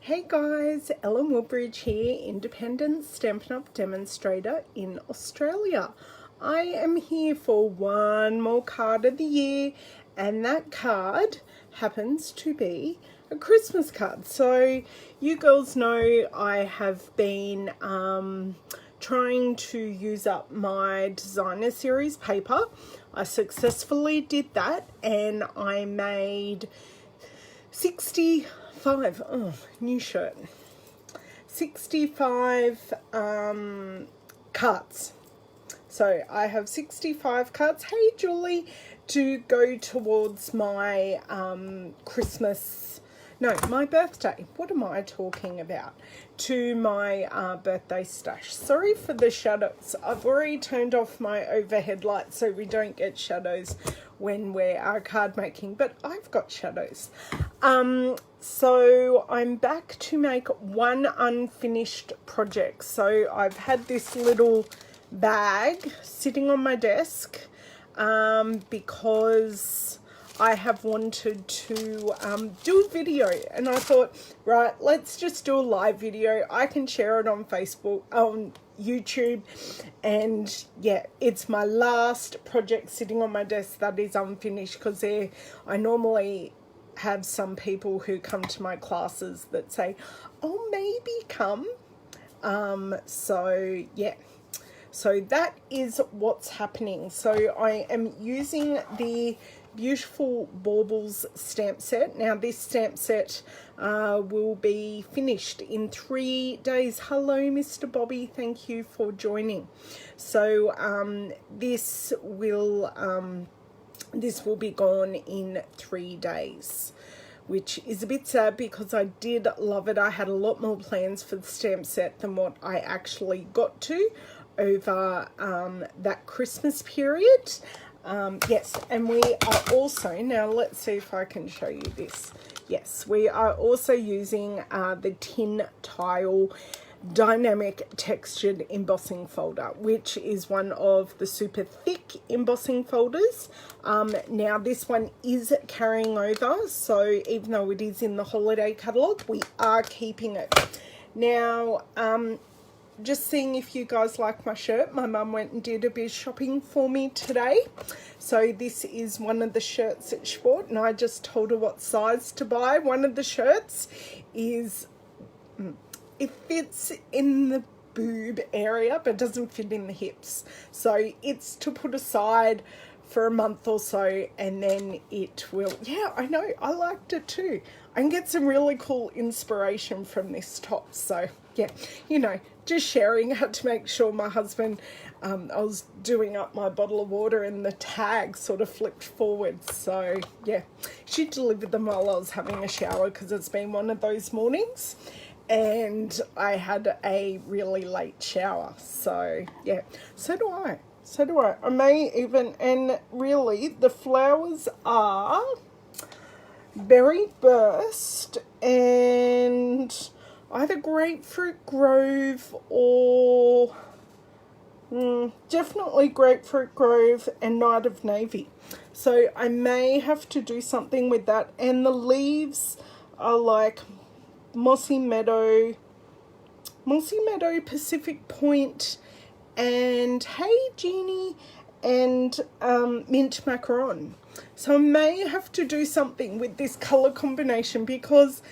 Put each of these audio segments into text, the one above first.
Hey guys, Ellen Woodbridge here, independent Stampin' Up! Demonstrator in Australia. I am here for one more card of the year, and that card happens to be a Christmas card. So you girls know I have been trying to use up my designer series paper. I successfully did that, and I made 65, new shirt, 65 cards. So I have 65 cards, hey Julie, to go towards my my birthday. What am I talking about? To my birthday stash. Sorry for the shadows. I've already turned off my overhead light so we don't get shadows when we're card making, but I've got shadows. So I'm back to make one unfinished project. So I've had this little bag sitting on my desk because I have wanted to do a video, and I thought, right, let's just do a live video. I can share it on Facebook, on YouTube, and yeah, it's my last project sitting on my desk that is unfinished, because I normally have some people who come to my classes that say, oh, maybe come. So yeah, so that is what's happening. So I am using the beautiful Baubles stamp set. Now this stamp set will be finished in 3 days. Hello Mr. Bobby, thank you for joining. So this will be gone in 3 days, which is a bit sad because I did love it. I had a lot more plans for the stamp set than what I actually got to over that Christmas period. Yes, and we are also, now let's see if I can show you this. Yes, we are also using the tin tile dynamic textured embossing folder, which is one of the super thick embossing folders. Now this one is carrying over, so even though it is in the holiday catalogue, we are keeping it. Now just seeing if you guys like my shirt. My mum went and did a bit of shopping for me today. So this is one of the shirts that she bought, and I just told her what size to buy. One of the shirts is, it fits in the boob area, but doesn't fit in the hips. So it's to put aside for a month or so, and then it will, yeah, I know, I liked it too. I can get some really cool inspiration from this top. So yeah, you know, just sharing. I had to make sure my husband, I was doing up my bottle of water and the tag sort of flipped forward. So yeah, she delivered them while I was having a shower because it's been one of those mornings and I had a really late shower. So yeah, so do I. I may even, and really the flowers are Berry Burst and either Grapefruit Grove or definitely Grapefruit Grove and Night of Navy. So I may have to do something with that. And the leaves are like Mossy Meadow, Pacific Point, and hey Jeannie, and Mint Macaron. So I may have to do something with this color combination, because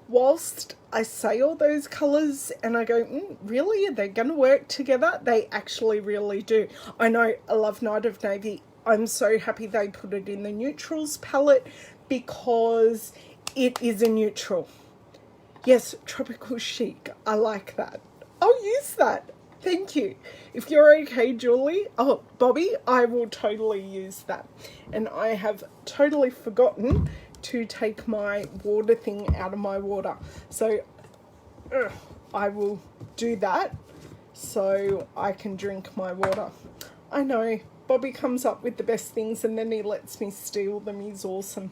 whilst I say all those colors and I go, really, are they going to work together? They actually really do. I know, I love Night of Navy. I'm so happy they put it in the neutrals palette because it is a neutral. Yes, tropical chic. I like that. I'll use that. Thank you. If you're okay, Julie, Bobby, I will totally use that. And I have totally forgotten to take my water thing out of my water. So I will do that so I can drink my water. I know, Bobby comes up with the best things and then he lets me steal them. He's awesome.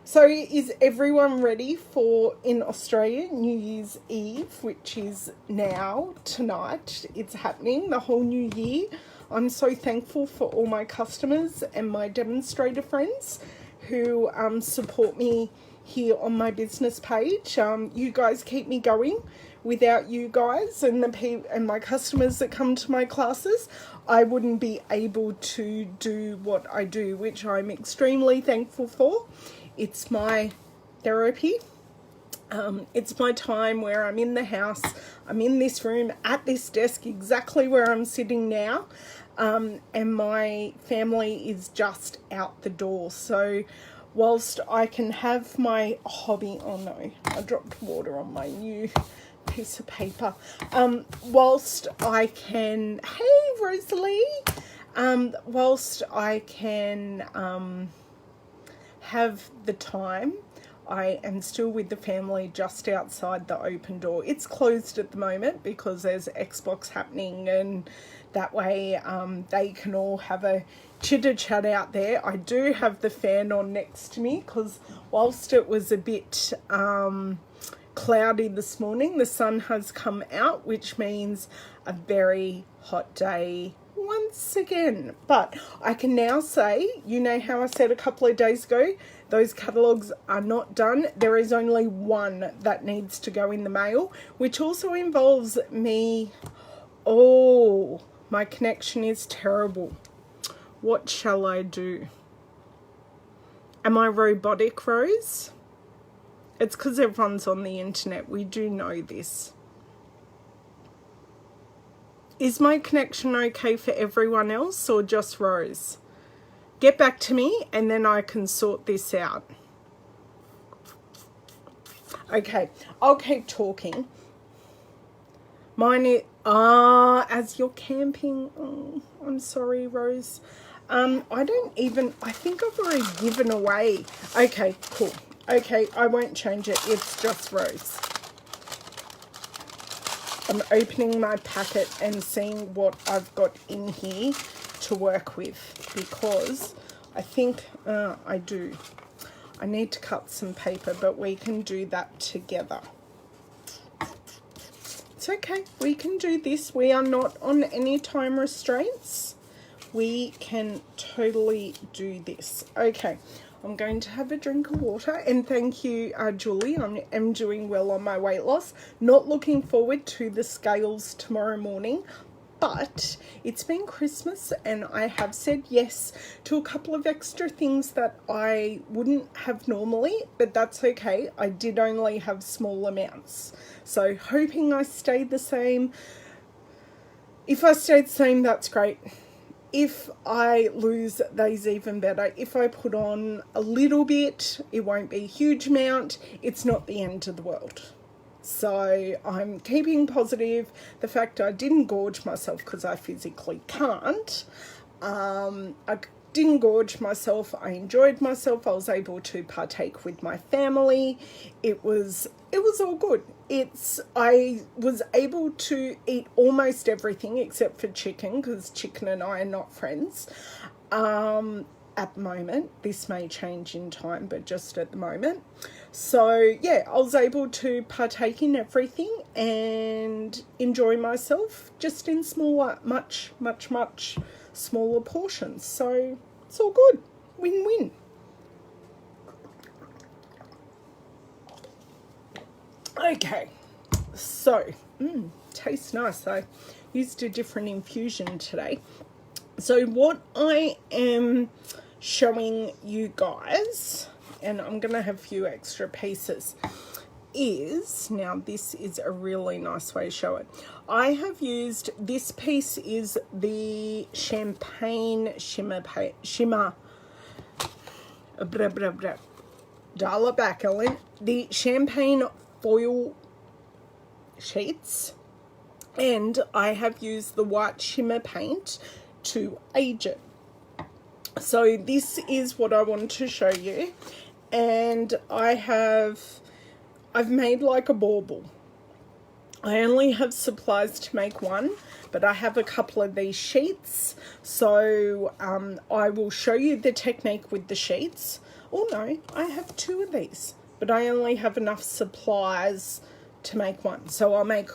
So is everyone ready for, in Australia, New Year's Eve, which is now, tonight. It's happening, the whole new year. I'm so thankful for all my customers and my demonstrator friends who support me here on my business page. You guys keep me going. Without you guys and my customers that come to my classes, I wouldn't be able to do what I do, which I'm extremely thankful for. It's my therapy. It's my time where I'm in the house, I'm in this room, at this desk, exactly where I'm sitting now, and my family is just out the door. So whilst I can have my hobby, oh no, I dropped water on my new piece of paper. Whilst I can, hey Rosalie, whilst I can have the time, I am still with the family just outside the open door. It's closed at the moment because there's Xbox happening, and that way they can all have a chitter chat out there. I do have the fan on next to me because whilst it was a bit cloudy this morning, the sun has come out, which means a very hot day once again. But I can now say, you know how I said a couple of days ago, those catalogues are not done. There is only one that needs to go in the mail, which also involves me. Oh, my connection is terrible. What shall I do? Am I robotic, Rose? It's because everyone's on the internet. We do know this. Is my connection okay for everyone else or just Rose? Get back to me and then I can sort this out. Okay, I'll keep talking. Mine is, as you're camping. Oh, I'm sorry, Rose. I think I've already given away. Okay, cool. Okay, I won't change it. It's just Rose. I'm opening my packet and seeing what I've got in here to work with, because I think I do. I need to cut some paper, but we can do that together. It's okay. We can do this. We are not on any time restraints. We can totally do this. Okay. I'm going to have a drink of water, and thank you, Julie. I'm doing well on my weight loss. Not looking forward to the scales tomorrow morning, but it's been Christmas and I have said yes to a couple of extra things that I wouldn't have normally, but that's okay. I did only have small amounts. So hoping I stayed the same. If I stayed the same, that's great. If I lose, they's even better. If I put on a little bit, it won't be a huge amount. It's not the end of the world. So I'm keeping positive. The fact I didn't gorge myself because I physically can't. I didn't gorge myself. I enjoyed myself. I was able to partake with my family. It was all good. I was able to eat almost everything except for chicken, because chicken and I are not friends at the moment. This may change in time, but just at the moment. So yeah, I was able to partake in everything and enjoy myself, just in smaller, much smaller portions. So it's all good. Win-win. Okay, so tastes nice. I used a different infusion today. So what I am showing you guys, and I'm gonna have a few extra pieces, is, now this is a really nice way to show it. I have used, this piece is the Champagne Shimmer, dial it back, Ellen. The Champagne foil sheets, and I have used the white shimmer paint to age it. So this is what I want to show you, and I've made like a bauble. I only have supplies to make one, but I have a couple of these sheets, so I will show you the technique with the sheets. Oh no, I have two of these, but I only have enough supplies to make one, so I'll make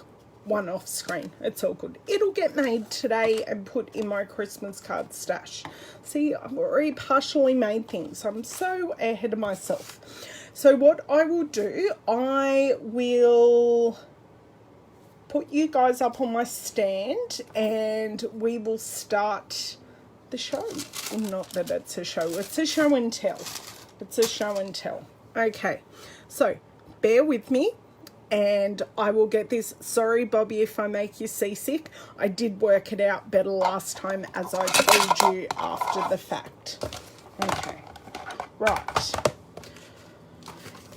one off screen. It's all good. It'll get made today and put in my Christmas card stash. See, I've already partially made things. I'm so ahead of myself. So what I will do, I will put you guys up on my stand and we will start the show. Not that it's a show, it's a show and tell. It's a show and tell. Okay, so bear with me and I will get this. Sorry, Bobby, if I make you seasick. I did work it out better last time, as I told you after the fact. Okay, right.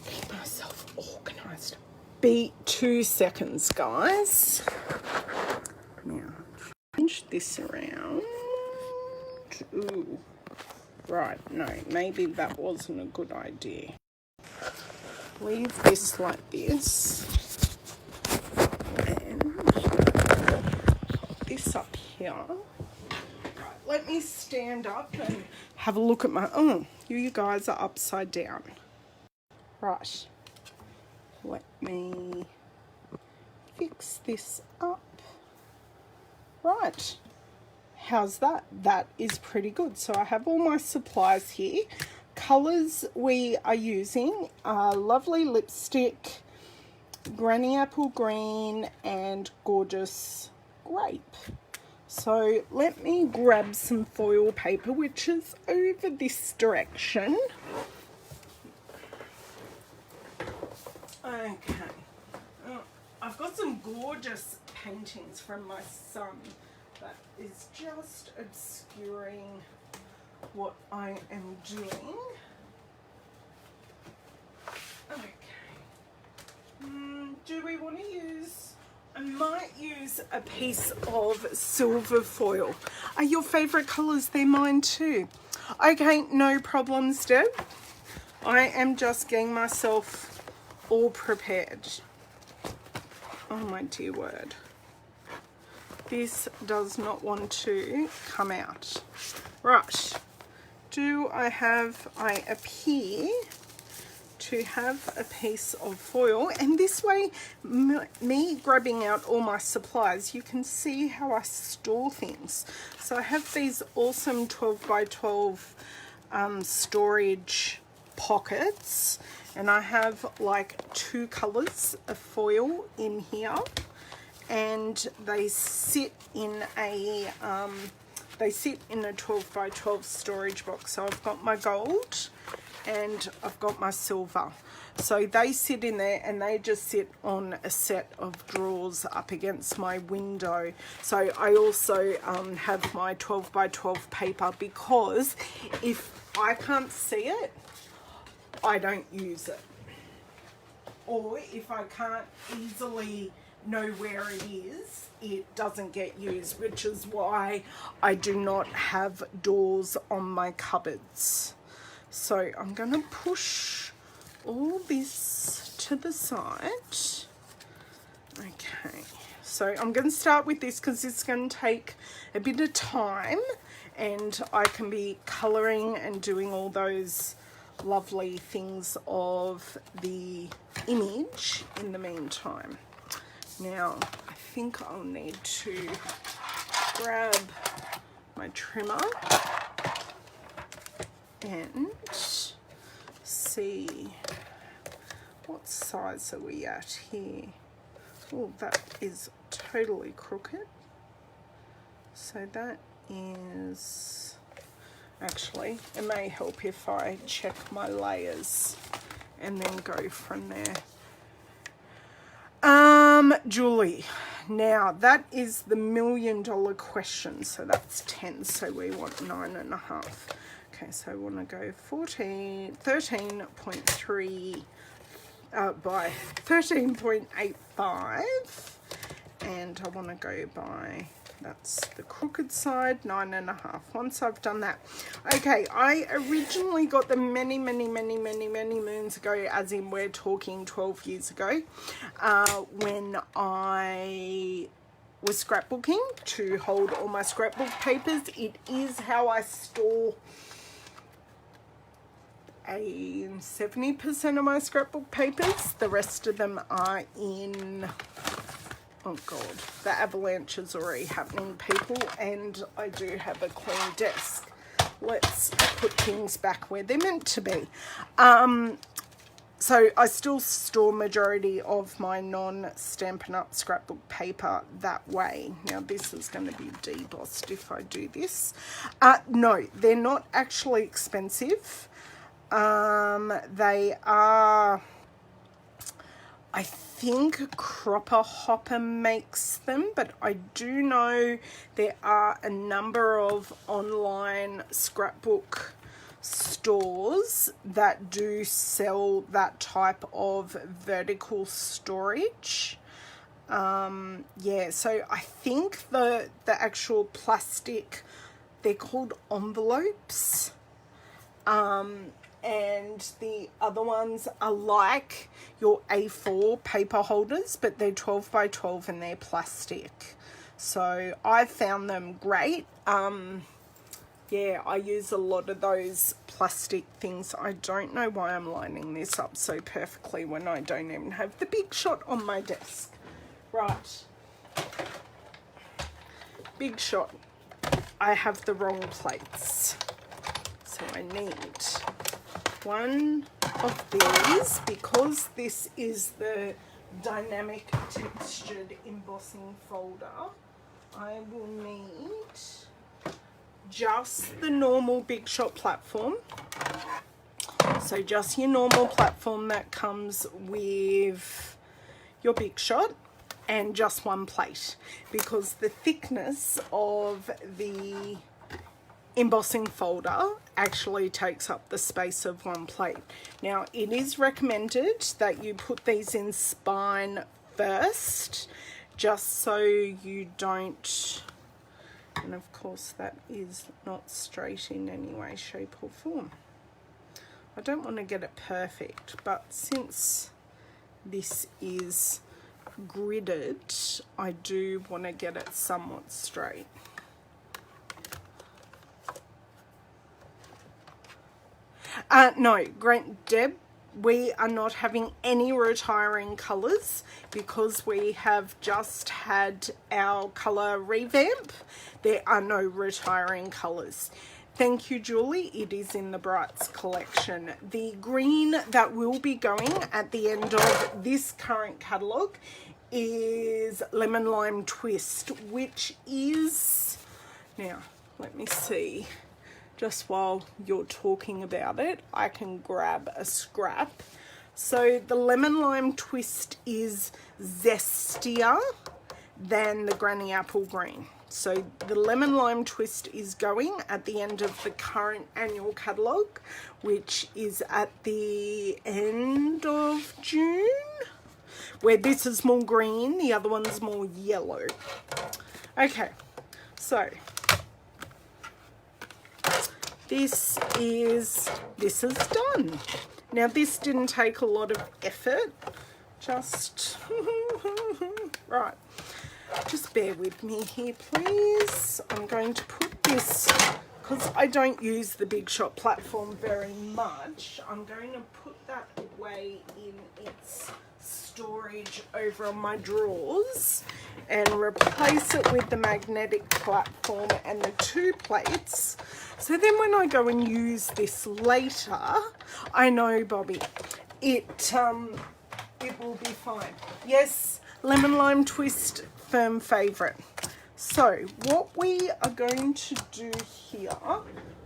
Keep myself organised. Be 2 seconds, guys. Now, change this around. Ooh. Right, no, maybe that wasn't a good idea. Leave this like this. And put this up here. Right, let me stand up and have a look at my... Oh, you guys are upside down. Right. Let me fix this up. Right. How's that? That is pretty good. So I have all my supplies here. Colours we are using are lovely lipstick, granny apple green and gorgeous grape. So let me grab some foil paper, which is over this direction. Okay. Oh, I've got some gorgeous paintings from my son that is just obscuring what I am doing. Okay. Do we want to use... I might use a piece of silver foil. Are your favourite colours? They're mine too. Okay, no problems, Deb. I am just getting myself all prepared. Oh my dear word. This does not want to come out. Right. I appear to have a piece of foil, and this way, me grabbing out all my supplies, you can see how I store things. So I have these awesome 12 by 12 storage pockets, and I have like 2 colors of foil in here, and they sit in a 12 by 12 storage box. So I've got my gold and I've got my silver. So they sit in there, and they just sit on a set of drawers up against my window. So I also have my 12 by 12 paper, because if I can't see it, I don't use it. Or if I can't easily know where it is, it doesn't get used, which is why I do not have doors on my cupboards. So I'm going to push all this to the side. Okay, so I'm going to start with this because it's going to take a bit of time, and I can be colouring and doing all those lovely things of the image in the meantime. Now, I think I'll need to grab my trimmer and see what size are we at here. Oh, that is totally crooked. So that is... Actually, it may help if I check my layers and then go from there. Julie, now that is the $1 million question. So that's 10, so we want 9.5. Okay, so I want to go 13.3 by 13.85, and I want to go by, that's the crooked side, 9.5. Once I've done that, okay, I originally got them many moons ago, as in we're talking 12 years ago, when I was scrapbooking, to hold all my scrapbook papers. It is how I store 70% of my scrapbook papers. The rest of them are in... Oh God, the avalanche is already happening, people, and I do have a clean desk. Let's put things back where they're meant to be. So I still store majority of my non-Stampin' Up! Scrapbook paper that way. Now this is going to be debossed if I do this. No, they're not actually expensive. They are, I think Cropper Hopper makes them, but I do know there are a number of online scrapbook stores that do sell that type of vertical storage. Yeah, so I think the actual plastic, they're called envelopes, and the other ones are like your A4 paper holders, but they're 12 by 12 and they're plastic. So I found them great. Yeah, I use a lot of those plastic things. I don't know why I'm lining this up so perfectly when I don't even have the Big Shot on my desk. Right. Big Shot. I have the wrong plates. So I need one of these, because this is the dynamic textured embossing folder. I will need just the normal Big Shot platform. So just your normal platform that comes with your Big Shot, and just one plate, because the thickness of the embossing folder actually takes up the space of one plate. Now it is recommended that you put these in spine first, just so you don't, and of course that is not straight in any way, shape or form. I don't want to get it perfect, but since this is gridded, I do want to get it somewhat straight. No, Great Deb, we are not having any retiring colours because we have just had our colour revamp. There are no retiring colours. Thank you, Julie. It is in the Brights collection. The green that will be going at the end of this current catalogue is Lemon Lime Twist, which is, now let me see, just while you're talking about it, I can grab a scrap. So the Lemon Lime Twist is zestier than the Granny Apple Green. So the Lemon Lime Twist is going at the end of the current annual catalogue, which is at the end of June, where this is more green, the other one's more yellow. Okay, so this is done. Now this didn't take a lot of effort, just right, just bear with me here please. I'm going to put this, because I don't use the Big Shot platform very much, I'm going to put that away in its storage over on my drawers and replace it with the magnetic platform and the two plates. So then when I go and use this later, I know, Bobby, it will be fine. Yes, Lemon Lime Twist, firm favourite. So what we are going to do here,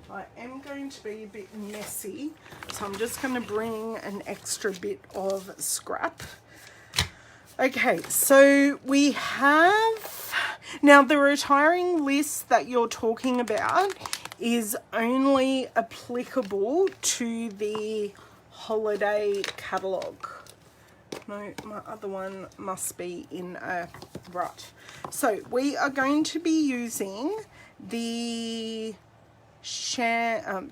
I am going to be a bit messy, so I'm just going to bring an extra bit of scrap. Okay, so we have, now the retiring list that you're talking about is only applicable to the holiday catalogue. No, my other one must be in a, right. So we are going to be using the shimmer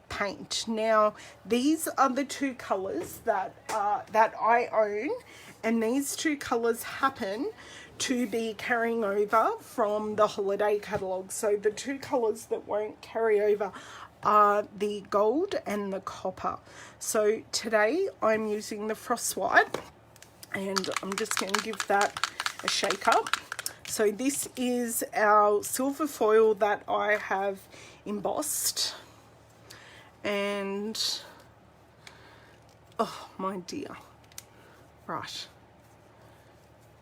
paint. Now these are the two colours that I own, and these two colours happen to be carrying over from the holiday catalogue. So the two colours that won't carry over are the gold and the copper. So today I'm using the Frost White, and I'm just going to give that a shake up. So this is our silver foil that I have embossed, and Oh my dear. Right.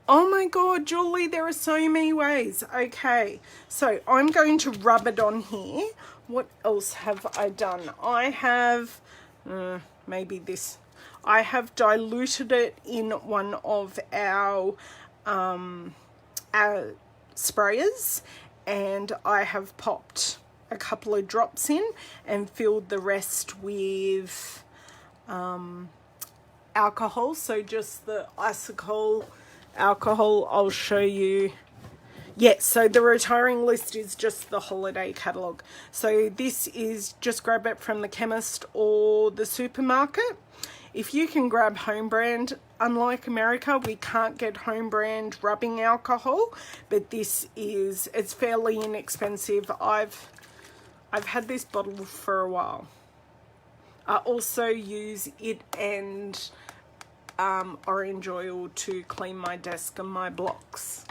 Oh my God, Julie, there are so many ways. Okay, so I'm going to rub it on here. What else have I done? I have, maybe this. I have diluted it in one of our sprayers, and I have popped a couple of drops in and filled the rest with alcohol. So just the icicle alcohol. I'll show you. Yes, so the retiring list is just the holiday catalogue. So this is, just grab it from the chemist or the supermarket. If you can grab home brand, unlike America, we can't get home brand rubbing alcohol, but this is, it's fairly inexpensive. I've had this bottle for a while. I also use it and orange oil to clean my desk and my blocks.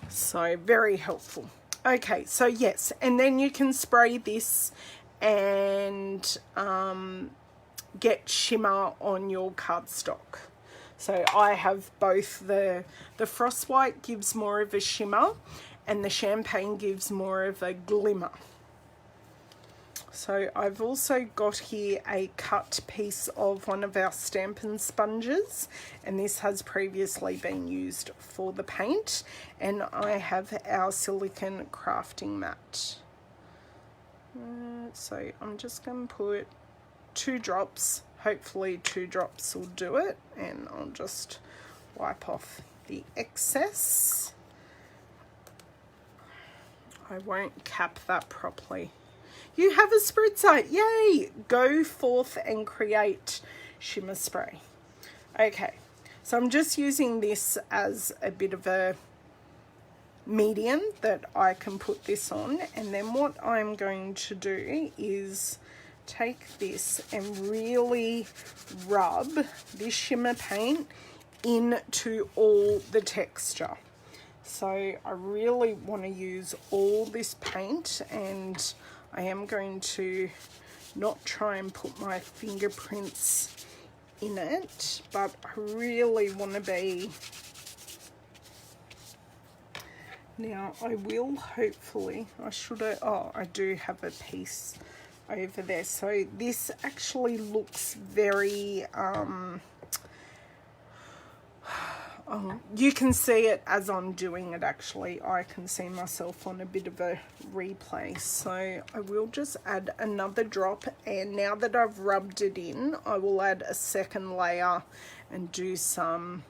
So very helpful. Okay, so yes, and then you can spray this and get shimmer on your cardstock. So I have both. The Frostbite gives more of a shimmer and the Champagne gives more of a glimmer. So I've also got here a cut piece of one of our Stampin' sponges, and this has previously been used for the paint, and I have our silicone crafting mat. So I'm just going to put 2 drops, hopefully 2 drops will do it, and I'll just wipe off the excess. I won't cap that properly. You have a spritzer, yay! Go forth and create shimmer spray. Okay, so I'm just using this as a bit of a medium that I can put this on, and then what I'm going to do is take this and really rub this shimmer paint into all the texture. So I really want to use all this paint, and I am going to not try and put my fingerprints in it, but I really want to be. Now I will hopefully, I do have a piece over there. So this actually looks very, you can see it as I'm doing it. Actually, I can see myself on a bit of a replay. So I will just add another drop, and now that I've rubbed it in, I will add a second layer and do some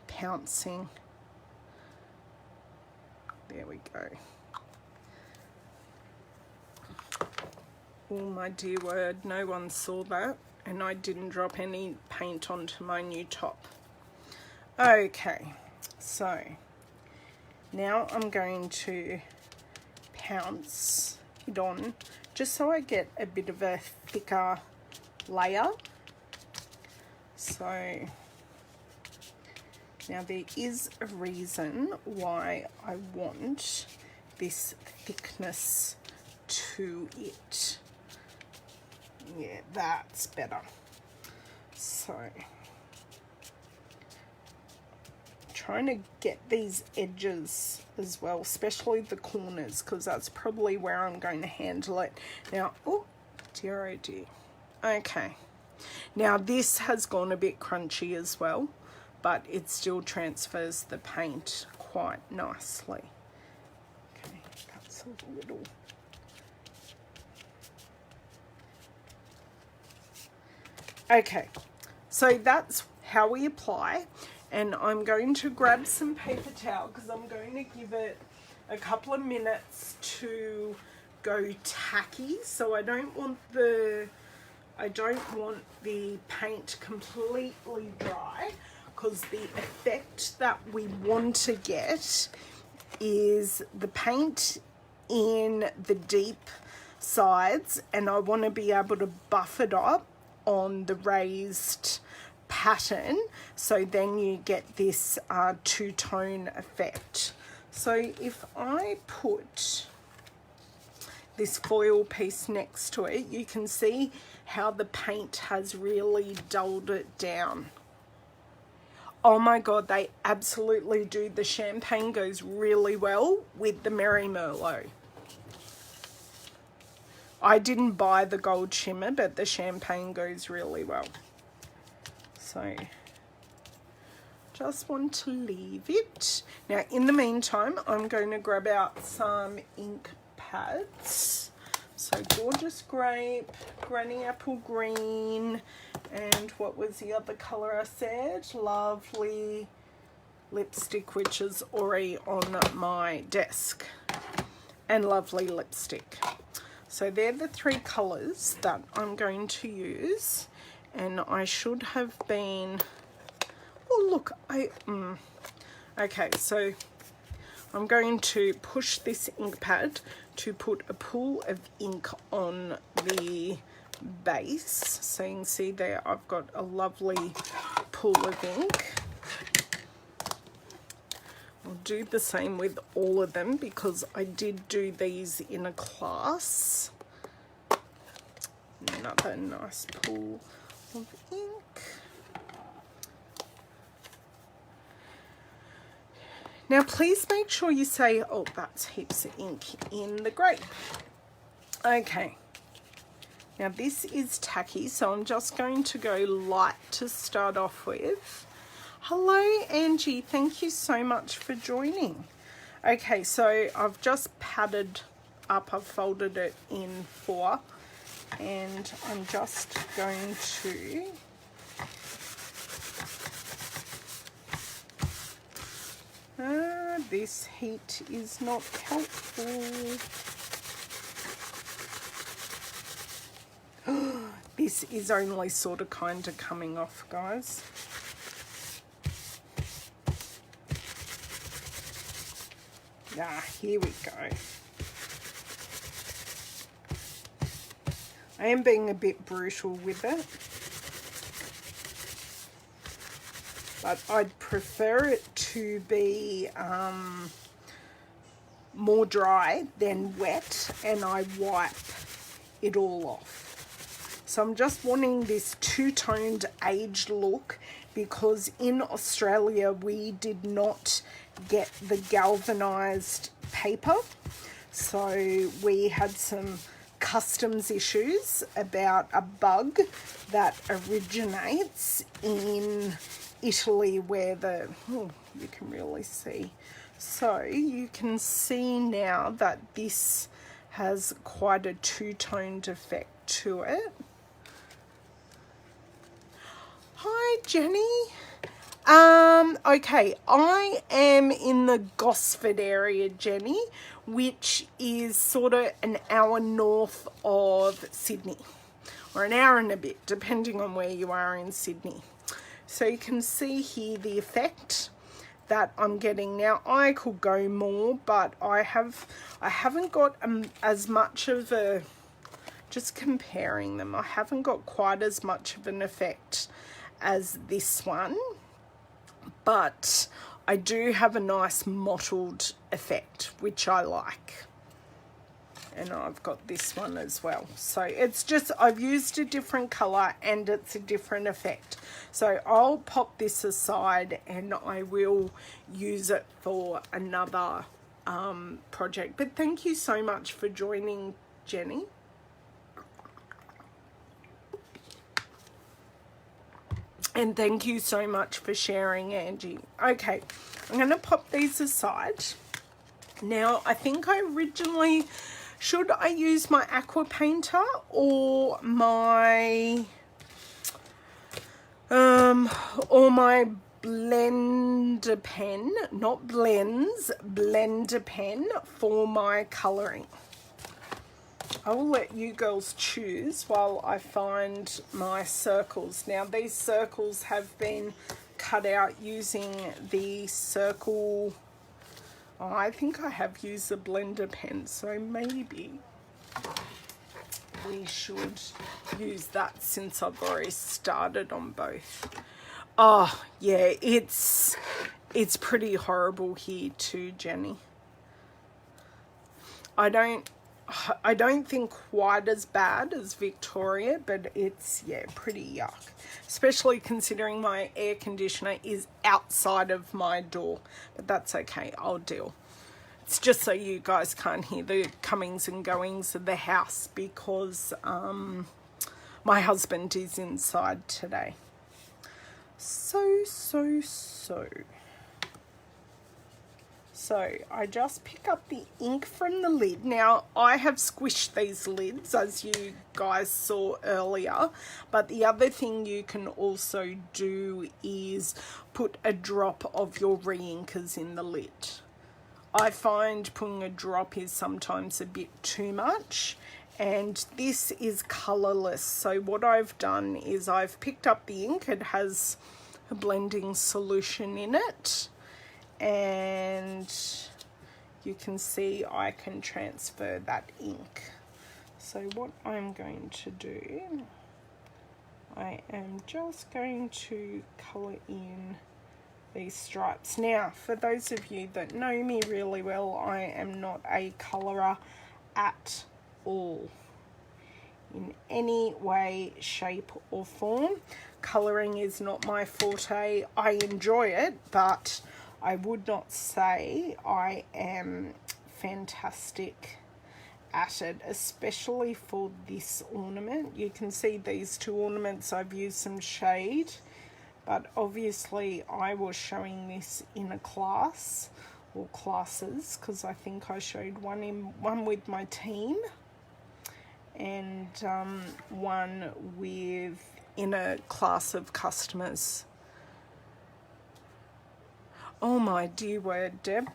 pouncing. There we go. Oh my dear word, no one saw that, and I didn't drop any paint onto my new top. Okay, so now I'm going to pounce it on just so I get a bit of a thicker layer. So now there is a reason why I want this thickness to it. Yeah, that's better. So trying to get these edges as well, especially the corners, because that's probably where I'm going to handle it. Now, oh dear, oh dear. Okay, now this has gone a bit crunchy as well, but it still transfers the paint quite nicely. Okay, that's a little. Okay, so that's how we apply. And I'm going to grab some paper towel because I'm going to give it a couple of minutes to go tacky. So I don't want the paint completely dry, because the effect that we want to get is the paint in the deep sides, and I want to be able to buff it up on the raised pattern, so then you get this two-tone effect. So if I put this foil piece next to it, you can see how the paint has really dulled it down. Oh my God, they absolutely do. The champagne goes really well with the Merry Merlot. I didn't buy the gold shimmer, but the champagne goes really well. So just want to leave it. Now, in the meantime, I'm going to grab out some ink pads. So Gorgeous Grape, Granny Apple Green, and what was the other colour I said? Lovely Lipstick, which is already on my desk. And Lovely Lipstick. So they're the three colours that I'm going to use. And I should have been... Oh, look, okay, so I'm going to push this ink pad to put a pool of ink on the base. So you can see there I've got a lovely pool of ink. I'll do the same with all of them because I did do these in a class. Another nice pool of ink. Now please make sure you say, oh, that's heaps of ink in the grape. Okay, now this is tacky, so I'm just going to go light to start off with. Hello Angie, thank you so much for joining. Okay, so I've just padded up, I've folded it in 4, and I'm just going to this heat is not helpful. This is only sort of kind of coming off, guys. Here we go. I am being a bit brutal with it, but I'd prefer it to be more dry than wet, and I wipe it all off. So I'm just wanting this two-toned aged look because in Australia we did not get the galvanized paper, so we had some customs issues about a bug that originates in Italy where the, oh, you can really see. So you can see now that this has quite a two-toned effect to it. Hi Jenny. Okay, I am in the Gosford area, Jenny, which is sort of an hour north of Sydney, or an hour and a bit, depending on where you are in Sydney. So you can see here the effect that I'm getting. Now I could go more, but I haven't got as much of a, just comparing them, I haven't got quite as much of an effect as this one, but I do have a nice mottled effect, which I like. And I've got this one as well. So it's just, I've used a different color and it's a different effect. So I'll pop this aside and I will use it for another project. But thank you so much for joining, Jenny. And thank you so much for sharing, Angie. Okay, I'm going to pop these aside. Now, I think I originally, should I use my aqua painter or my blender pen, not blends, blender pen for my colouring? I will let you girls choose while I find my circles. Now these circles have been cut out using the circle, oh, I think I have used the blender pen, so maybe we should use that since I've already started on both. Oh yeah, it's pretty horrible here too, Jenny. I I don't think quite as bad as Victoria, but it's, yeah, pretty yuck. Especially considering my air conditioner is outside of my door. But that's okay, I'll deal. It's just so you guys can't hear the comings and goings of the house because my husband is inside today. So I just pick up the ink from the lid. Now, I have squished these lids, as you guys saw earlier, but the other thing you can also do is put a drop of your re-inkers in the lid. I find putting a drop is sometimes a bit too much, and this is colourless. So what I've done is I've picked up the ink. It has a blending solution in it, and you can see I can transfer that ink. So what I'm going to do, I am just going to colour in these stripes. Now, for those of you that know me really well, I am not a colourer at all, in any way, shape or form. Colouring is not my forte. I enjoy it, but I would not say I am fantastic at it, especially for this ornament. You can see these two ornaments, I've used some shade, but obviously I was showing this in a class or classes, because I think I showed one with my team and one in a class of customers. Oh my dear word, Deb.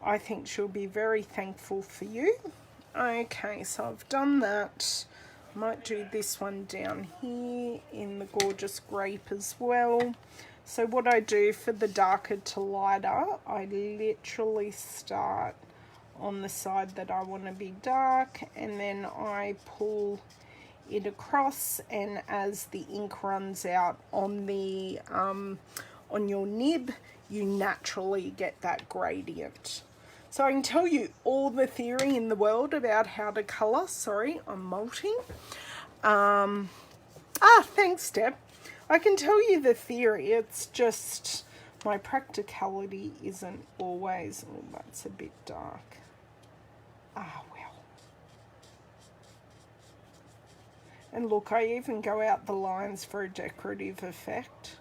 I think she'll be very thankful for you. Okay, so I've done that. I might do this one down here in the gorgeous grape as well. So what I do for the darker to lighter, I literally start on the side that I want to be dark, and then I pull it across, and as the ink runs out on the on your nib, you naturally get that gradient. So I can tell you all the theory in the world about how to colour. Sorry, I'm molting. Thanks, Deb. I can tell you the theory. It's just my practicality isn't always. Oh, that's a bit dark. Well. And look, I even go out the lines for a decorative effect.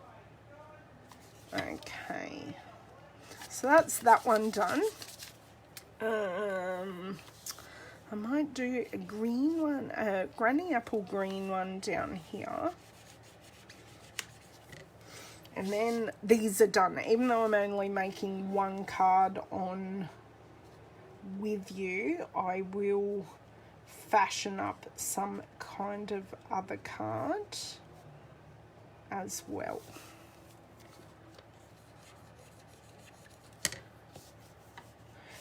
Okay, so that's that one done. I might do a green one, a granny apple green one down here. And then these are done. Even though I'm only making one card on with you, I will fashion up some kind of other card as well.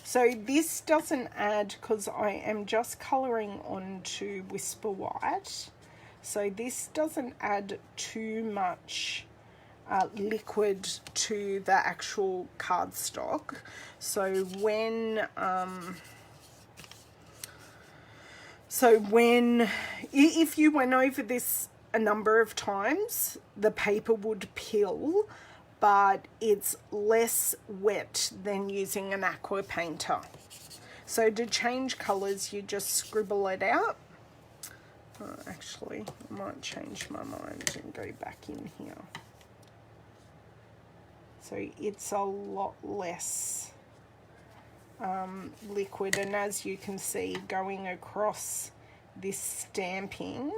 So this doesn't add, because I am just colouring onto Whisper White, so this doesn't add too much liquid to the actual cardstock. So when if you went over this a number of times, the paper would peel, but it's less wet than using an aqua painter. So to change colours, you just scribble it out. Actually, I might change my mind and go back in here. So it's a lot less liquid, and as you can see, going across this stamping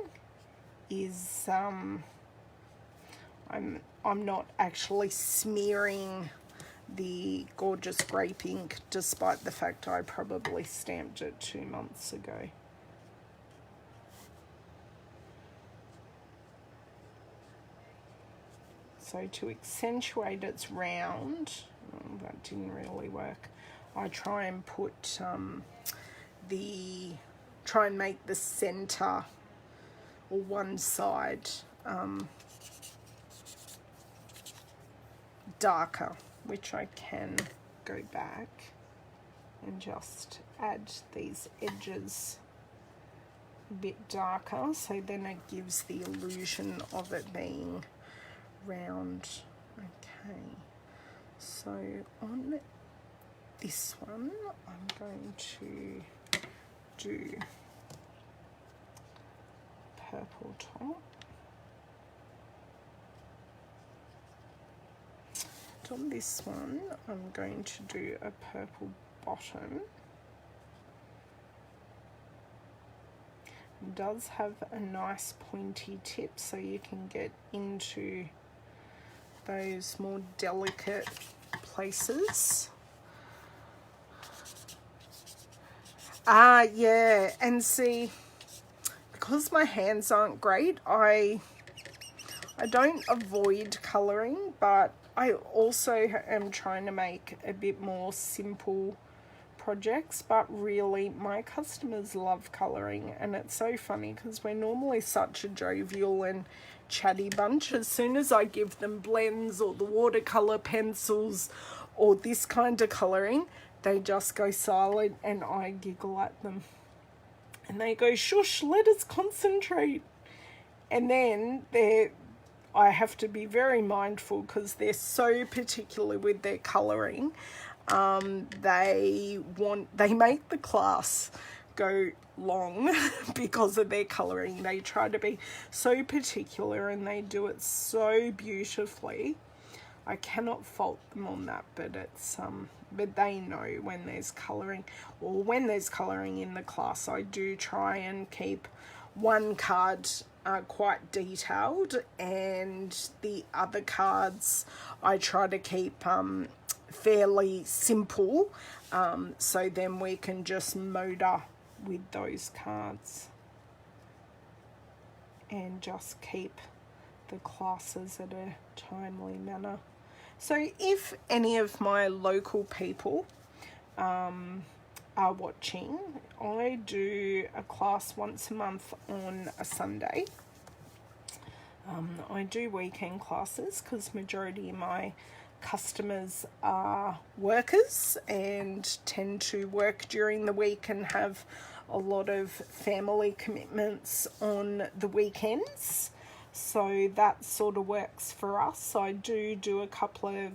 is I'm not actually smearing the gorgeous grape ink, despite the fact I probably stamped it 2 months ago. So to accentuate its round, that didn't really work, I try and put try and make the center or one side darker, which I can go back and just add these edges a bit darker, so then it gives the illusion of it being round. Okay, so on this one I'm going to do purple top. And on this one I'm going to do a purple bottom. It does have a nice pointy tip, so you can get into those more delicate places. Yeah, and see, because my hands aren't great, I don't avoid colouring, but I also am trying to make a bit more simple projects. But really, my customers love colouring, and it's so funny because we're normally such a jovial and chatty bunch. As soon as I give them blends or the watercolour pencils or this kind of colouring, they just go silent and I giggle at them. And they go, shush, let us concentrate. And then I have to be very mindful because they're so particular with their colouring. They make the class go long because of their colouring. They try to be so particular and they do it so beautifully. I cannot fault them on that, but it's but they know when there's colouring, or when there's colouring in the class. I do try and keep one card quite detailed, and the other cards I try to keep fairly simple, so then we can just motor with those cards and just keep the classes at a timely manner. So if any of my local people are watching, I do a class once a month on a Sunday. I do weekend classes because majority of my customers are workers and tend to work during the week and have a lot of family commitments on the weekends. So that sort of works for us. I do a couple of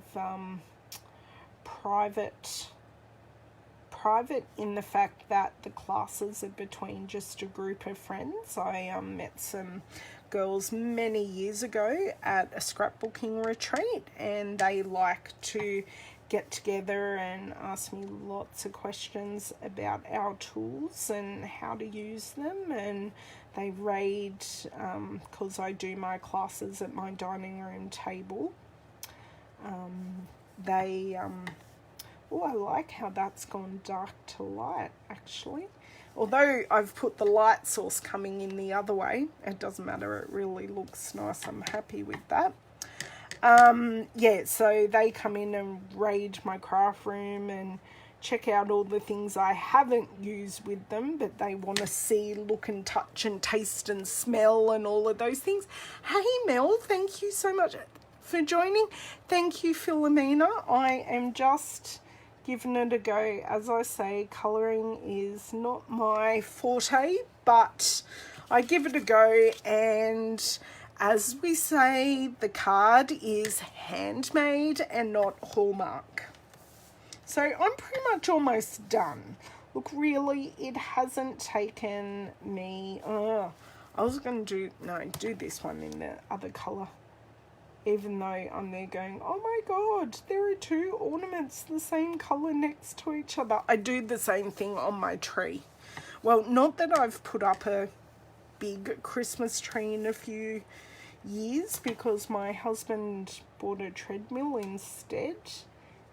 private in the fact that the classes are between just a group of friends. I met some girls many years ago at a scrapbooking retreat, and they like to get together and ask me lots of questions about our tools and how to use them, and they raid because I do my classes at my dining room table. Oh, I like how that's gone dark to light, actually. Although I've put the light source coming in the other way, it doesn't matter, it really looks nice. I'm happy with that. Yeah, so they come in and raid my craft room and check out all the things I haven't used with them, but they want to see, look and touch and taste and smell and all of those things. Hey Mel, thank you so much for joining. Thank you, Philomena. I am just giving it a go. As I say, colouring is not my forte, but I give it a go, and as we say, the card is handmade and not Hallmark. So I'm pretty much almost done. Look, really, it hasn't taken me... I was going to do this one in the other colour. Even though I'm there going, oh my god, there are two ornaments the same colour next to each other. I do the same thing on my tree. Well, not that I've put up a big Christmas tree in a few years, because my husband bought a treadmill instead,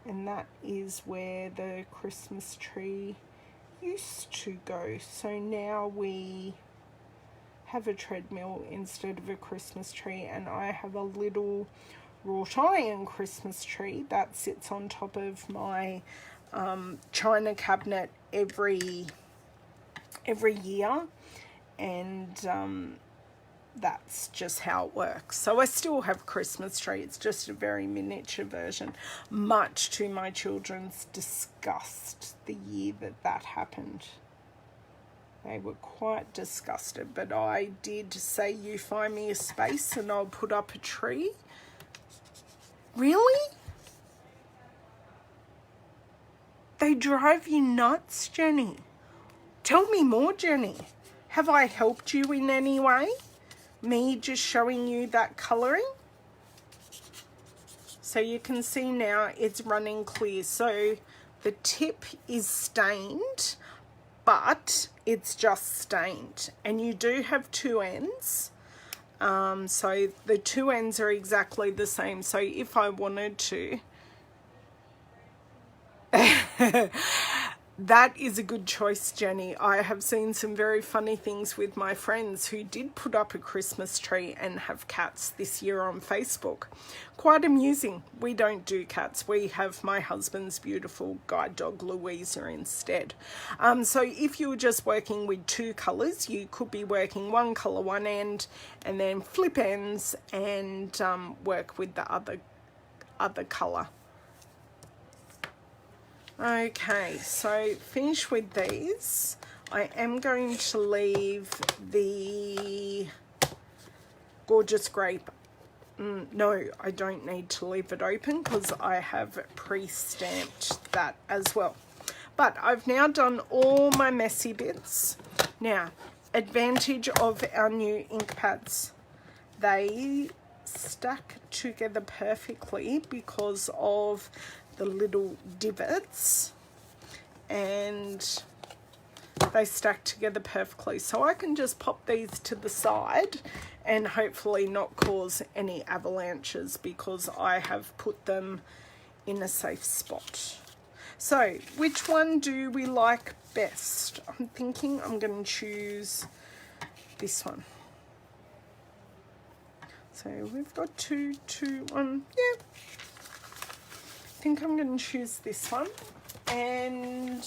and that is where the Christmas tree used to go. So now we have a treadmill instead of a Christmas tree, and I have a little wrought iron Christmas tree that sits on top of my china cabinet every year, and that's just how it works. So I still have a Christmas tree. It's just a very miniature version, much to my children's disgust the year that happened. They were quite disgusted, but I did say, you find me a space and I'll put up a tree. Really? They drive you nuts, Jenny. Tell me more, Jenny. Have I helped you in any way? Me just showing you that colouring? So you can see now it's running clear. So the tip is stained, but it's just stained. And you do have two ends. So the two ends are exactly the same. So if I wanted to... That is a good choice, Jenny. I have seen some very funny things with my friends who did put up a Christmas tree and have cats this year on Facebook. Quite amusing. We don't do cats. We have my husband's beautiful guide dog, Louisa, instead. So if you were just working with two colours, you could be working one colour one end and then flip ends and work with the other colour. Okay, so finish with these. I am going to leave the Gorgeous Grape. No, I don't need to leave it open because I have pre-stamped that as well. But I've now done all my messy bits. Now, advantage of our new ink pads. They stack together perfectly because of the little divots, and they stack together perfectly. So I can just pop these to the side and hopefully not cause any avalanches because I have put them in a safe spot. So which one do we like best? I'm thinking I'm going to choose this one. So we've got two, one, yeah. I think I'm going to choose this one. And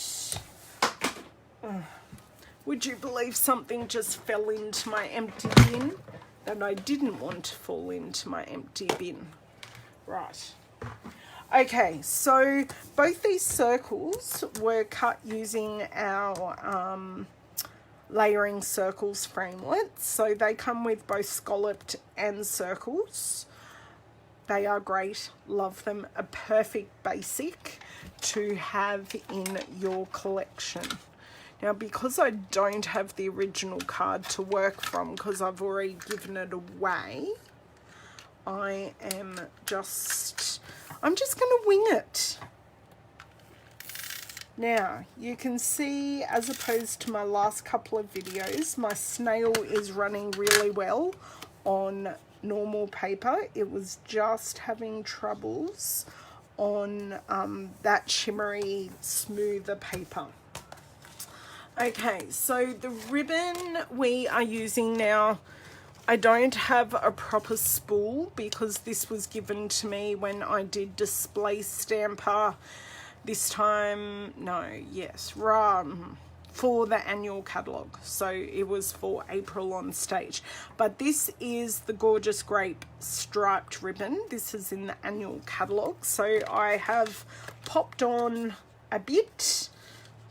would you believe something just fell into my empty bin that I didn't want to fall into my empty bin? Right. Okay, so both these circles were cut using our layering circles framelits. So they come with both scalloped and circles. They are great, love them, a perfect basic to have in your collection. Now, because I don't have the original card to work from because I've already given it away, I'm just going to wing it. Now, you can see, as opposed to my last couple of videos, my snail is running really well on normal paper. It was just having troubles on that shimmery, smoother paper. Okay, so the ribbon we are using now, I don't have a proper spool because this was given to me when I did display stamper this time, for the annual catalogue. So it was for April on stage. But this is the Gorgeous Grape striped ribbon. This is in the annual catalogue. So I have popped on a bit,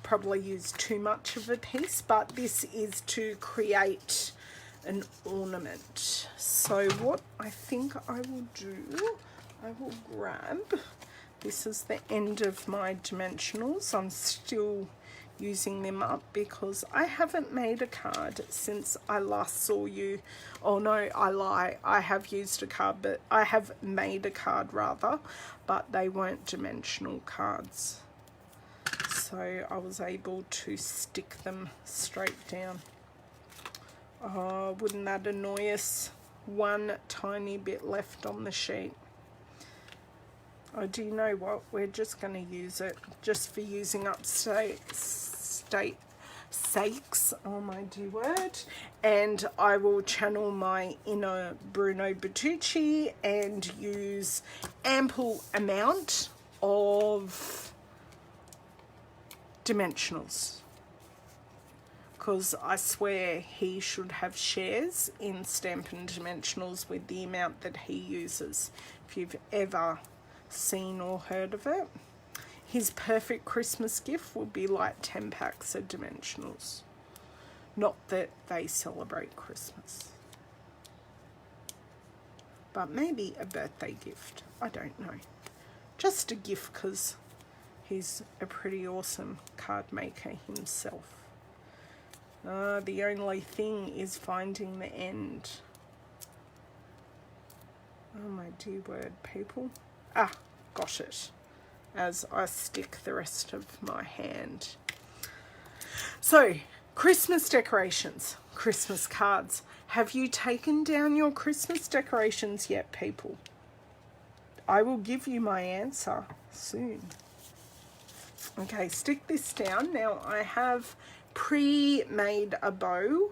probably used too much of a piece, but this is to create an ornament. So what I think I will do, I will grab, this is the end of my dimensionals. I'm still using them up because I haven't made a card since I last saw you. Oh no, I lie. I have used a card, but I have made a card rather, but they weren't dimensional cards. So I was able to stick them straight down. Oh, wouldn't that annoy us? One tiny bit left on the sheet. Oh, do you know what? We're just going to use it just for using up sakes. Oh my dear word. And I will channel my inner Bruno Bertucci and use ample amount of dimensionals. because I swear he should have shares in Stampin' Dimensionals with the amount that he uses. If you've ever seen or heard of it, his perfect Christmas gift would be like 10 packs of Dimensionals. Not that they celebrate Christmas, but maybe a birthday gift. I don't know. Just a gift, because he's a pretty awesome card maker himself. The only thing is finding the end. Oh my dear word, people. Ah, got it. As I stick the rest of my hand. So, Christmas decorations, Christmas cards. Have you taken down your Christmas decorations yet, people? I will give you my answer soon. Okay, stick this down. Now I have pre-made a bow.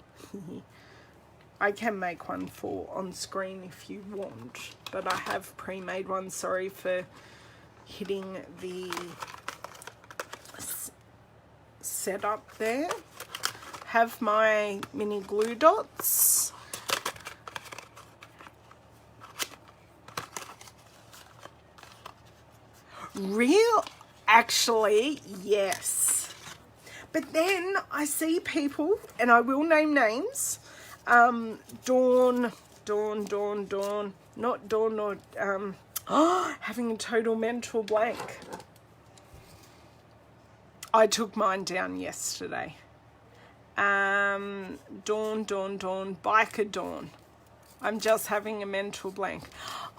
I can make one for on screen if you want, but I have pre-made one. Sorry for hitting the setup there. Have my mini glue dots. Actually, yes. But then I see people, and I will name names, Dawn, not Dawn, or, having a total mental blank. I took mine down yesterday. Dawn, Biker Dawn. I'm just having a mental blank.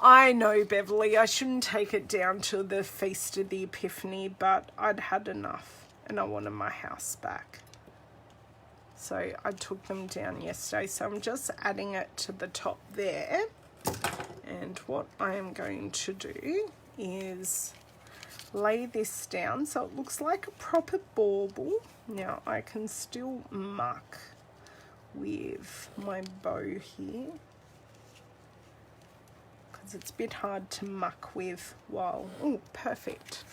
I know, Beverly, I shouldn't take it down to the Feast of the Epiphany, but I'd had enough and I wanted my house back. So I took them down yesterday. So I'm just adding it to the top there. And what I am going to do is lay this down so it looks like a proper bauble. Now I can still muck with my bow here, because it's a bit hard to muck with while, oh, perfect.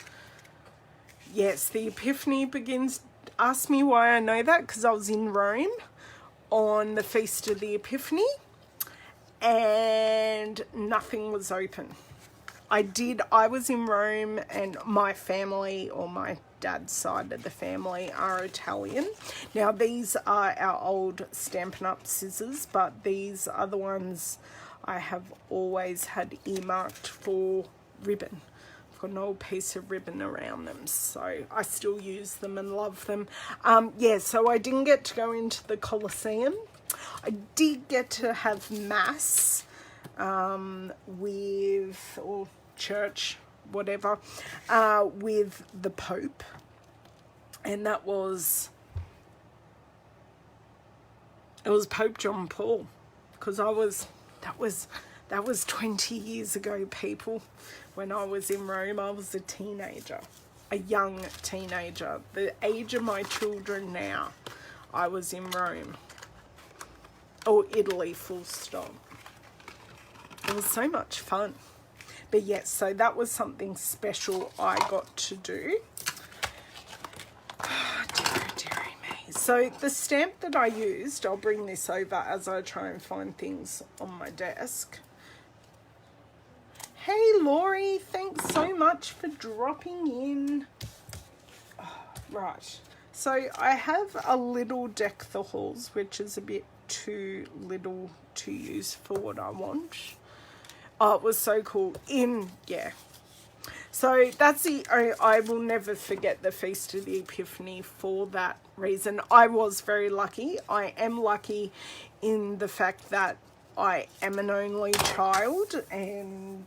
Yes, the Epiphany begins. Ask me why I know that, because I was in Rome on the Feast of the Epiphany and nothing was open. I was in Rome, and my family, or my dad's side of the family, are Italian. Now these are our old Stampin' Up scissors, but these are the ones I have always had earmarked for ribbon. I've got an old piece of ribbon around them, so I still use them and love them. Yeah, so I didn't get to go into the Colosseum. I did get to have Mass with, or church, whatever, with the Pope, and it was Pope John Paul, because that was 20 years ago, people. When I was in Rome, I was a teenager, a young teenager, the age of my children now. I was in Rome, or Italy, full stop. It was so much fun. But yes, so that was something special I got to do. Oh, dearie me. So the stamp that I used, I'll bring this over as I try and find things on my desk. Hey Laurie, thanks so much for dropping in. Oh, right, so I have a little Deck the Halls, which is a bit too little to use for what I want. Oh, it was so cool. Yeah. So that's I will never forget the Feast of the Epiphany for that reason. I was very lucky. I am lucky in the fact that I am an only child, and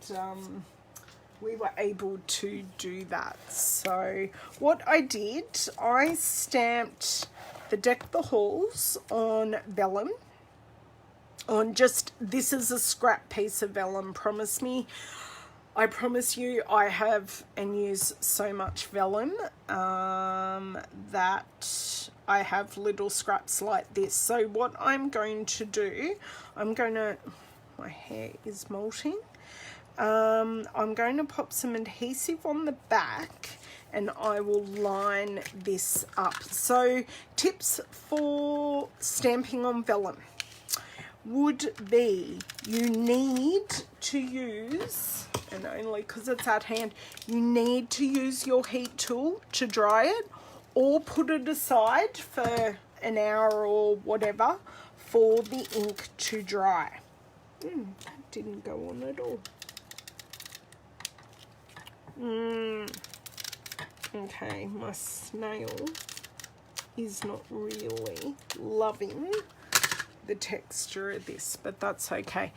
we were able to do that. So what I did, I stamped the Deck the Halls on vellum. On just, this is a scrap piece of vellum, I promise you I have and use so much vellum that I have little scraps like this. So what I'm going to do, my hair is molting. I'm going to pop some adhesive on the back and I will line this up. So tips for stamping on vellum would be, you need to use, and only because it's at hand, you need to use your heat tool to dry it, or put it aside for an hour or whatever for the ink to dry. That didn't go on at all. Okay, my snail is not really loving the texture of this, but that's okay.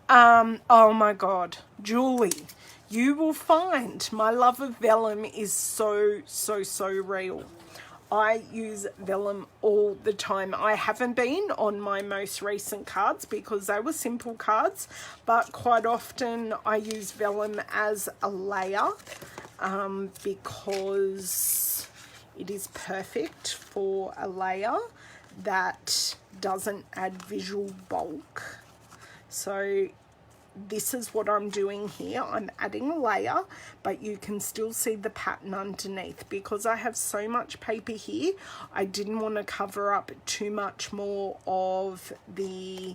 Oh my God, Julie, you will find my love of vellum is so real. I use vellum all the time. I haven't been on my most recent cards because they were simple cards, but quite often I use vellum as a layer because it is perfect for a layer that doesn't add visual bulk. So this is what I'm doing here. I'm adding a layer, but you can still see the pattern underneath. Because I have so much paper here, I didn't want to cover up too much more of the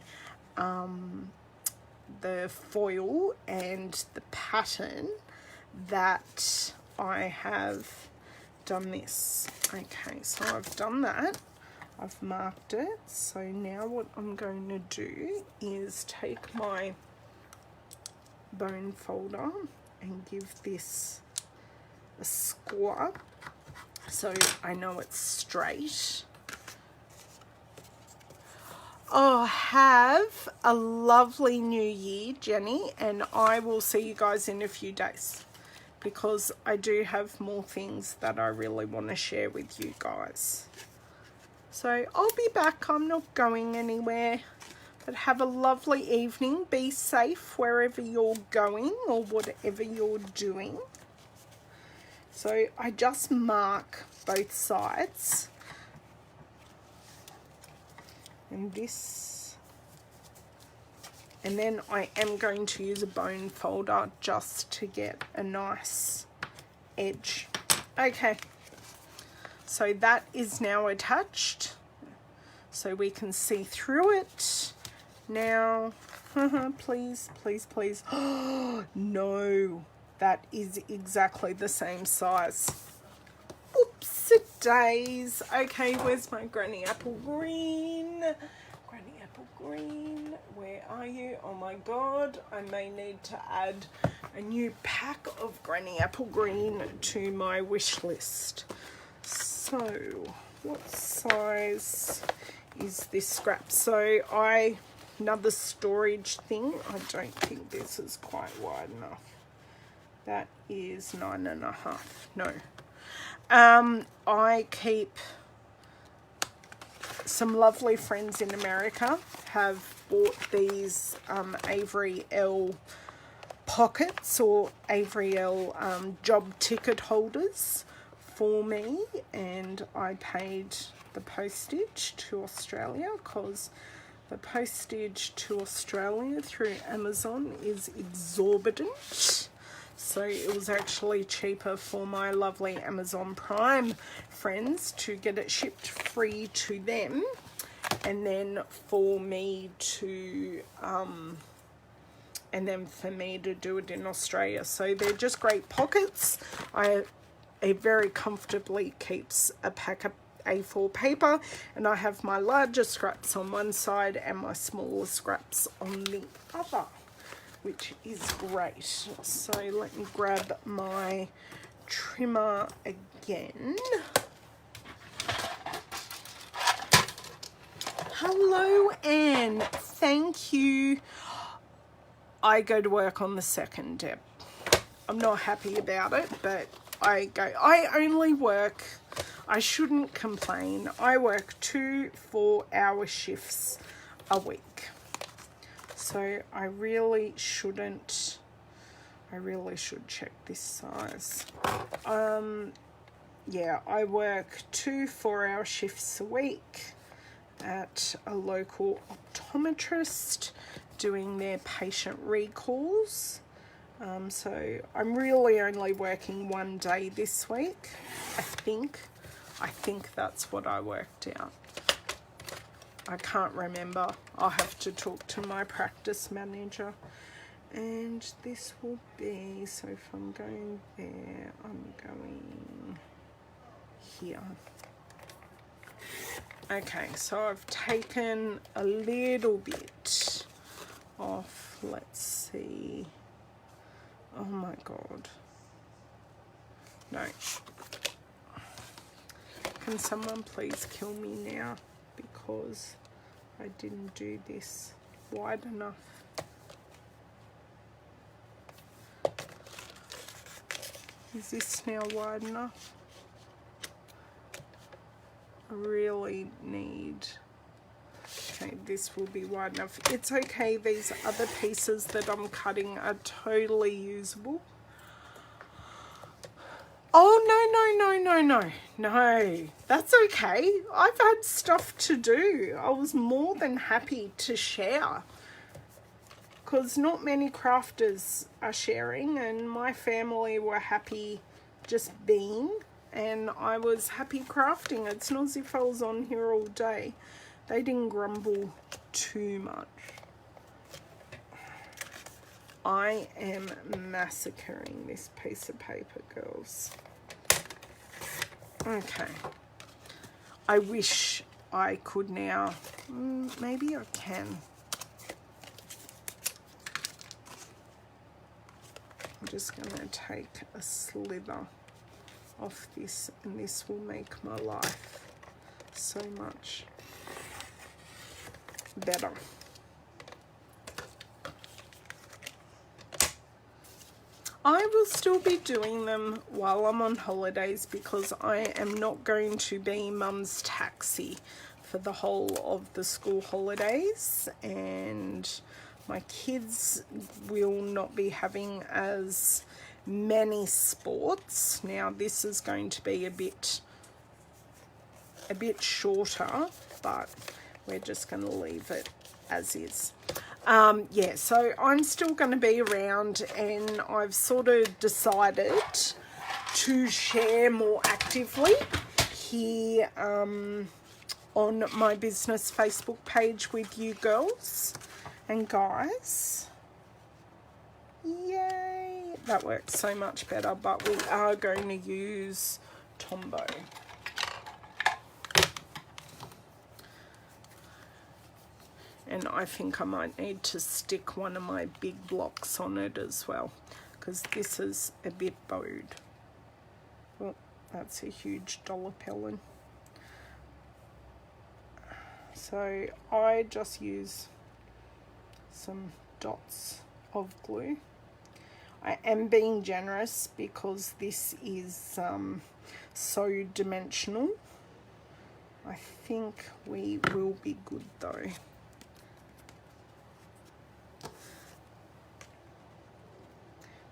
foil and the pattern that I have done this. Okay, so I've done that. I've marked it. So now what I'm going to do is take my bone folder and give this a score so I know it's straight. Oh, have a lovely new year, Jenny, and I will see you guys in a few days because I do have more things that I really want to share with you guys. So I'll be back. I'm not going anywhere. But have a lovely evening. Be safe wherever you're going or whatever you're doing. So I just mark both sides. And this. And then I am going to use a bone folder just to get a nice edge. Okay. So that is now attached. So we can see through it. Now, please, please, please. Oh, no, that is exactly the same size. Oops, days. Okay, where's my Granny Apple Green? Granny Apple Green, where are you? Oh my God, I may need to add a new pack of Granny Apple Green to my wish list. So, what size is this scrap? So another storage thing. I don't think this is quite wide enough. That is 9.5. No. I keep some lovely friends in America have bought these Avery L pockets or Avery L job ticket holders for me, and I paid the postage to Australia because the postage to Australia through Amazon is exorbitant. So it was actually cheaper for my lovely Amazon Prime friends to get it shipped free to them, and then for me to do it in Australia. So they're just great pockets. It very comfortably keeps a pack of A4 paper, and I have my larger scraps on one side and my smaller scraps on the other, which is great. So let me grab my trimmer again. Hello, Anne. Thank you. I go to work on the 2nd, Deb. I'm not happy about it, but I only work, I shouldn't complain. I work 2 4-hour shifts a week. So I really should check this size. Yeah, I work 2 4-hour shifts a week at a local optometrist doing their patient recalls. So I'm really only working one day this week. I think that's what I worked out. I can't remember. I'll have to talk to my practice manager. And this will be, so if I'm going there, I'm going here. Okay, so I've taken a little bit off. Let's see. Oh my God. No. Can someone please kill me now? Because I didn't do this wide enough. Is this now wide enough? I really need... Okay, this will be wide enough. It's okay, these other pieces that I'm cutting are totally usable. Oh, no, that's okay. I've had stuff to do. I was more than happy to share, because not many crafters are sharing, and my family were happy just being, and I was happy crafting. It's not as if I was on here all day. They didn't grumble too much. I am massacring this piece of paper, girls. Okay. I wish I could now. Maybe I can. I'm just going to take a slither off this, and this will make my life so much better. I will still be doing them while I'm on holidays, because I am not going to be mum's taxi for the whole of the school holidays, and my kids will not be having as many sports. Now this is going to be a bit shorter, but we're just going to leave it as is. Yeah, so I'm still going to be around, and I've sort of decided to share more actively here on my business Facebook page with you girls and guys. Yay! That works so much better, but we are going to use Tombow. And I think I might need to stick one of my big blocks on it as well, because this is a bit bowed. Oh, that's a huge dollar pellet. So I just use some dots of glue. I am being generous because this is so dimensional. I think we will be good though.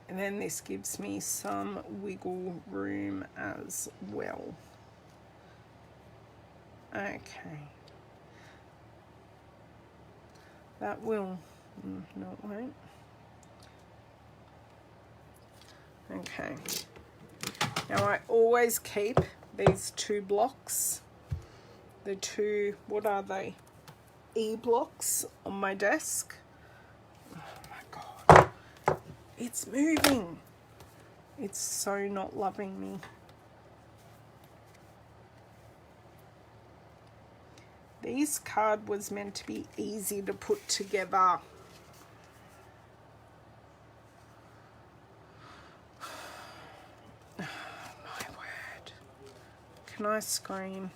And then this gives me some wiggle room as well. Okay. That will, no it won't. Okay. Now I always keep these two blocks, the two, what are they? E blocks on my desk. It's moving. It's so not loving me. This card was meant to be easy to put together. My word. Can I scream?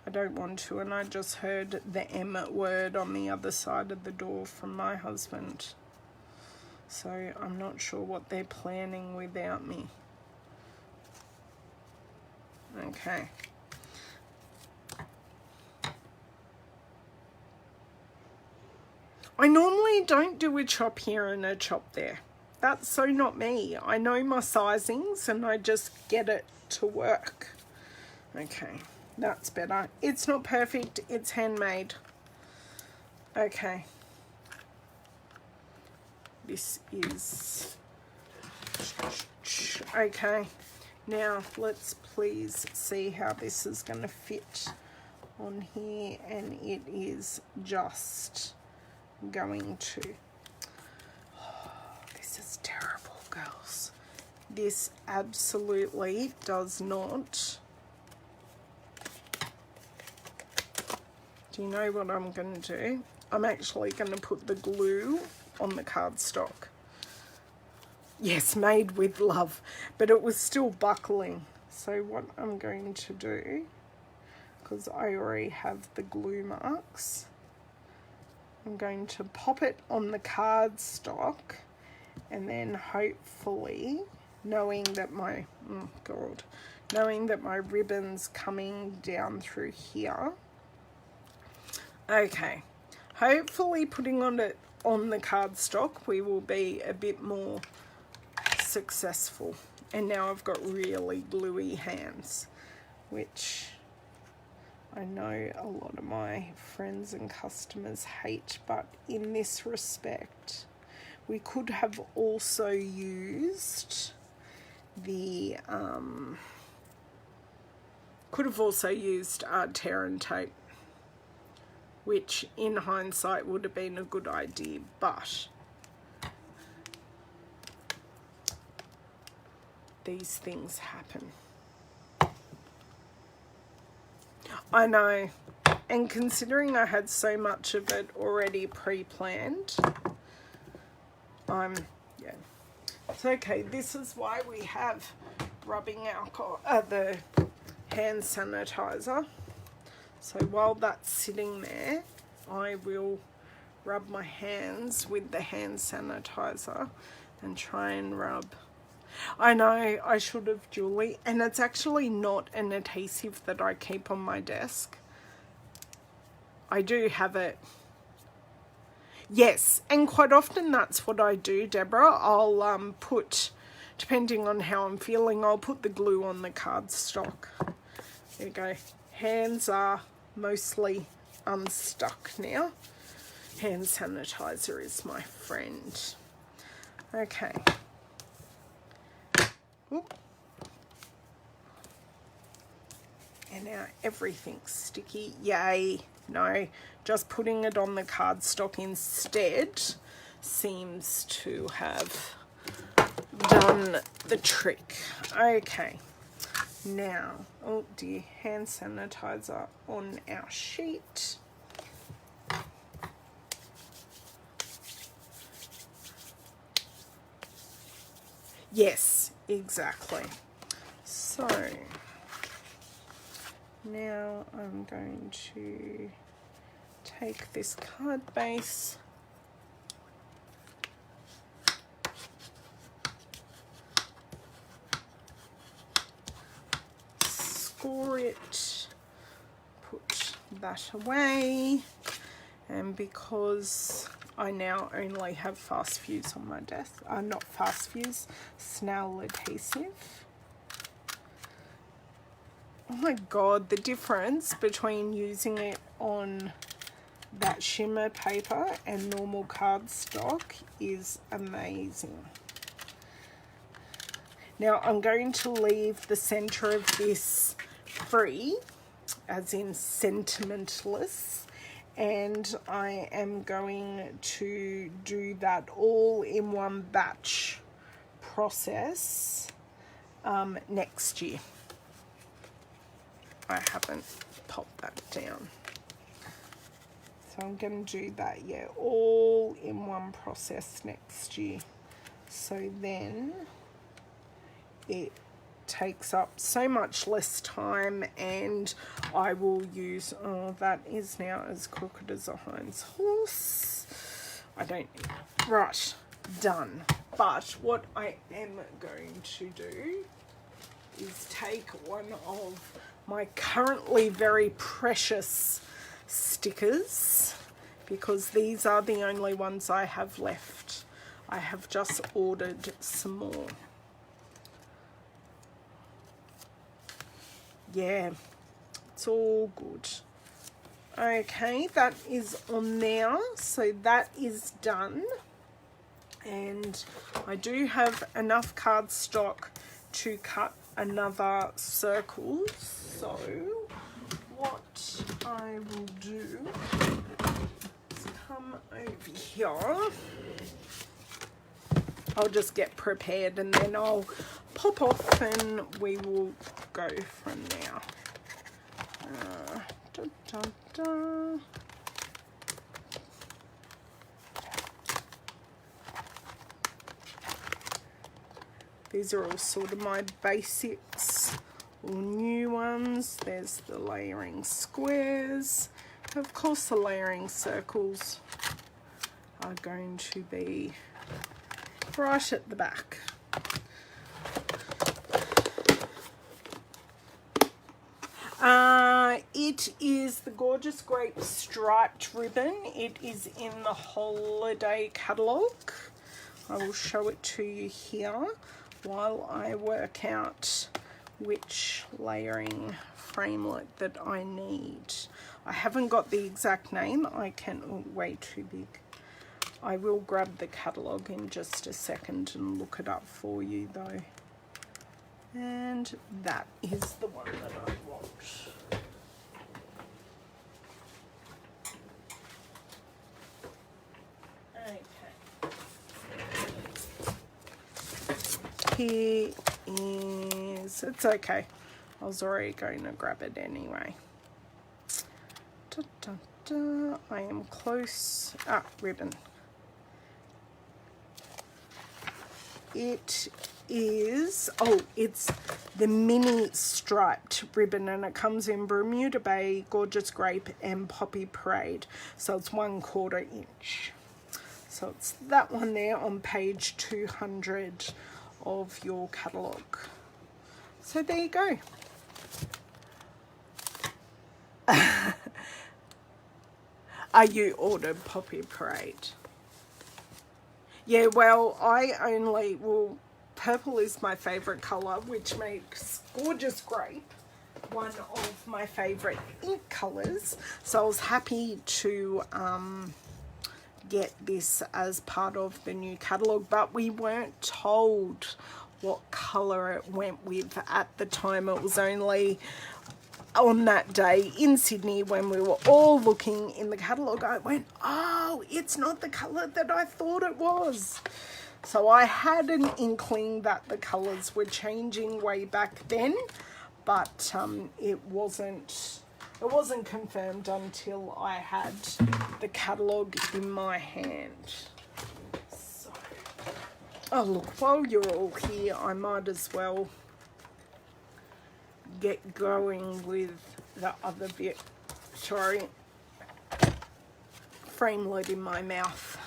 I don't want to, and I just heard the M word on the other side of the door from my husband. So I'm not sure what they're planning without me. Okay. I normally don't do a chop here and a chop there. That's so not me. I know my sizings and I just get it to work. Okay, that's better. It's not perfect, it's handmade. Okay. this is okay. Now let's please see how this is going to fit on here, and it is just going to, this is terrible, girls. This absolutely does not. Do you know what I'm going to do? I'm actually going to put the glue on the cardstock. Yes, made with love, but it was still buckling. So what I'm going to do, because I already have the glue marks, I'm going to pop it on the cardstock, and then hopefully, knowing that my, knowing that my ribbon's coming down through here. Okay, hopefully putting on it on the cardstock, we will be a bit more successful. And now I've got really gluey hands, which I know a lot of my friends and customers hate, but in this respect, we could have also used the tear and tape, which in hindsight would have been a good idea, but these things happen. I know, and considering I had so much of it already pre-planned, yeah, it's okay. This is why we have rubbing alcohol, the hand sanitizer. So while that's sitting there, I will rub my hands with the hand sanitizer and try and rub. I know, I should have, Julie, and it's actually not an adhesive that I keep on my desk. I do have it. Yes, and quite often that's what I do, Deborah. I'll put, depending on how I'm feeling, I'll put the glue on the cardstock. There you go. Hands are mostly unstuck now. Hand sanitizer is my friend. Okay. Oop. And now everything's sticky. Yay. No, just putting it on the cardstock instead seems to have done the trick. Okay. Now, oh dear, hand sanitizer on our sheet. Yes, exactly. So now I'm going to take this card base, score it, put that away, and because I now only have fast fuse on my desk, not fast fuse, Snell adhesive. Oh my god, the difference between using it on that shimmer paper and normal cardstock is amazing. Now I'm going to leave the center of this free, as in sentimentless, and I am going to do that all in one batch process next year. I haven't popped that down. So I'm going to do that, yeah, all in one process next year. So then it takes up so much less time, and I will use, oh, that is now as crooked as a hind's horse. I don't, right, done. But what I am going to do is take one of my currently very precious stickers, because these are the only ones I have left. I have just ordered some more. Yeah, it's all good. Okay, that is on now, so that is done. And I do have enough cardstock to cut another circle. So what I will do is come over here. I'll just get prepared and then I'll pop off and we will go from there. Da, da, da. These are all sort of my basics, all new ones. There's the layering squares. Of course, the layering circles are going to be right at the back. It is the Gorgeous Grape striped ribbon. It is in the holiday catalogue. I will show it to you here while I work out which layering framelit that I need. I haven't got the exact name. I can, oh, way too big. I will grab the catalogue in just a second and look it up for you though. And that is the one that I want. Here is, it's okay, I was already going to grab it anyway. Da, da, da. I am close. Ribbon. It is, it's the mini striped ribbon and it comes in Bermuda Bay, Gorgeous Grape and Poppy Parade. So it's 1/4 inch. So it's that one there on page 200 of your catalogue. So there you go. Are you ordered Poppy Parade? Yeah, well, purple is my favourite colour, which makes Gorgeous Grape one of my favourite ink colours. So I was happy to get this as part of the new catalogue, but we weren't told what colour it went with at the time. It was only on that day in Sydney when we were all looking in the catalogue. I went, oh, it's not the colour that I thought it was. So I had an inkling that the colours were changing way back then, but it wasn't confirmed until I had the catalogue in my hand. So, oh look, while you're all here, I might as well get going with the other bit. Sorry, framelit in my mouth.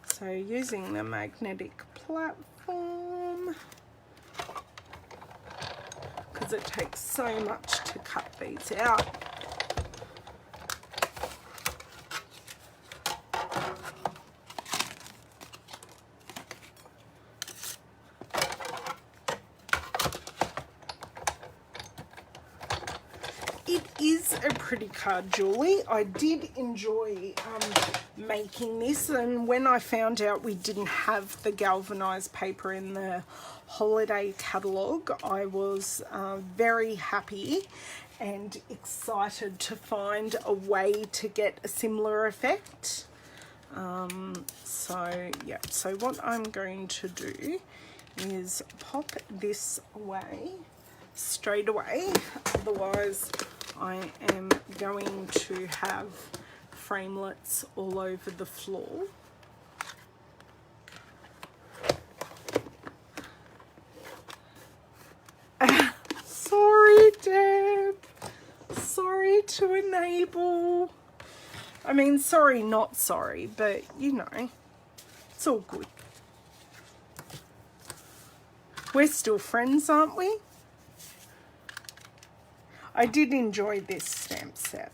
So using the magnetic platform, because it takes so much to cut these out. It is a pretty card, Julie. I did enjoy making this, and when I found out we didn't have the galvanized paper in the holiday catalogue, I was very happy and excited to find a way to get a similar effect. So what I'm going to do is pop this away straight away, otherwise I am going to have framelits all over the floor. Sorry, Deb. Sorry to enable. I mean, sorry, not sorry, but you know, it's all good. We're still friends, aren't we? I did enjoy this stamp set.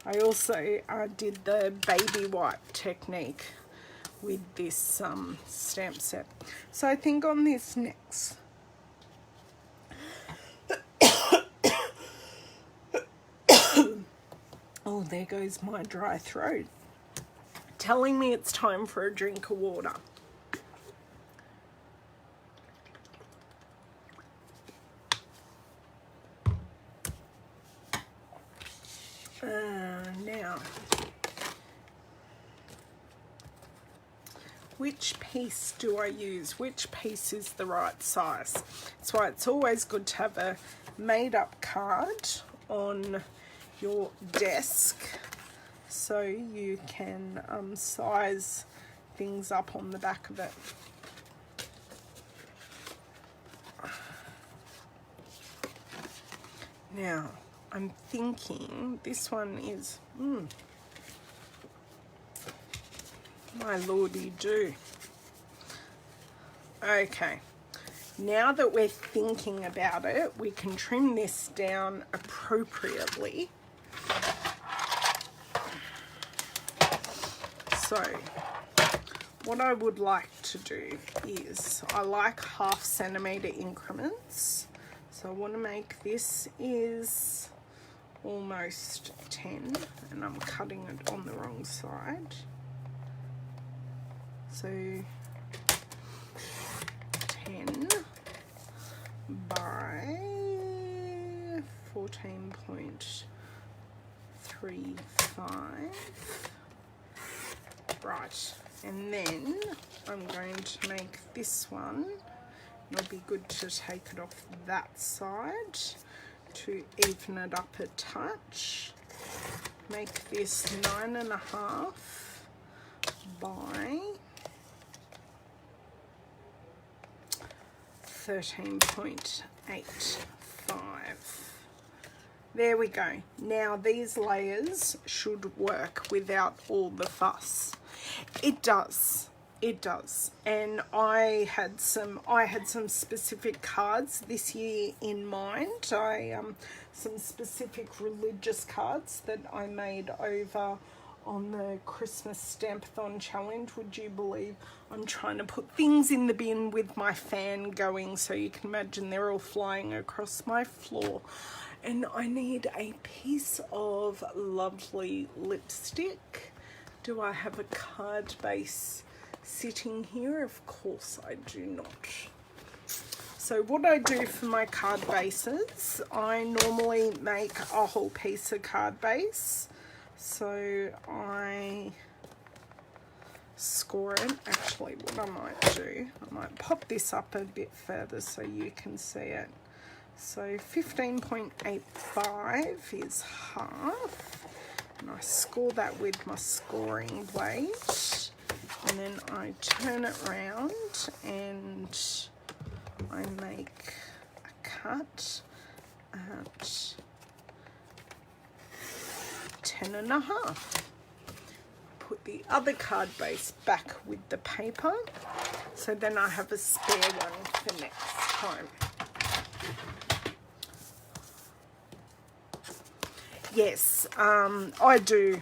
I also did the baby wipe technique with this stamp set. So I think on this next Oh, there goes my dry throat, telling me it's time for a drink of water. Now, which piece do I use? Which piece is the right size? That's why it's always good to have a made-up card on your desk so you can size things up on the back of it. Now, I'm thinking this one is, my lordy do. Okay, now that we're thinking about it, we can trim this down appropriately. So, what I would like to do is, I like 1/2 centimetre increments. So I want to make this is almost 10, and I'm cutting it on the wrong side. So 10 by 14.35. Right, and then I'm going to make this one. It'll be good to take it off that side to even it up a touch. Make this 9.5 by 13.85. There we go. Now these layers should work without all the fuss. It does. It does. And I had some specific cards this year in mind. Some specific religious cards that I made over on the Christmas Stampathon challenge. Would you believe I'm trying to put things in the bin with my fan going, so you can imagine they're all flying across my floor. And I need a piece of lovely lipstick. Do I have a card base sitting here? Of course I do not. So what I do for my card bases, I normally make a whole piece of card base. So I score it. Actually, what I might do, I might pop this up a bit further so you can see it. So 15.85 is half. And I score that with my scoring blade. And then I turn it round and I make a cut at 10.5. Put the other card base back with the paper, so then I have a spare one for next time. Yes, I do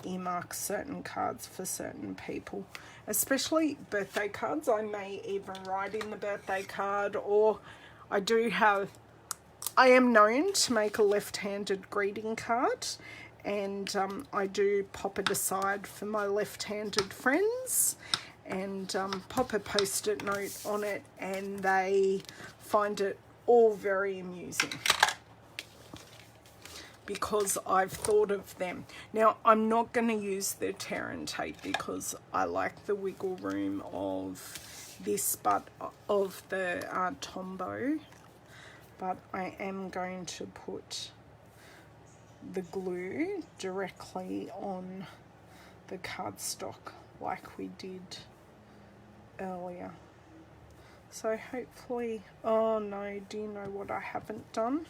earmark certain cards for certain people, especially birthday cards. I may even write in the birthday card, or I am known to make a left-handed greeting card, and I do pop it aside for my left-handed friends and pop a post-it note on it, and they find it all very amusing, because I've thought of them. Now, I'm not going to use the tear and tape because I like the wiggle room of this, but of the Tombow. But I am going to put the glue directly on the cardstock like we did earlier. So hopefully, oh no, do you know what I haven't done?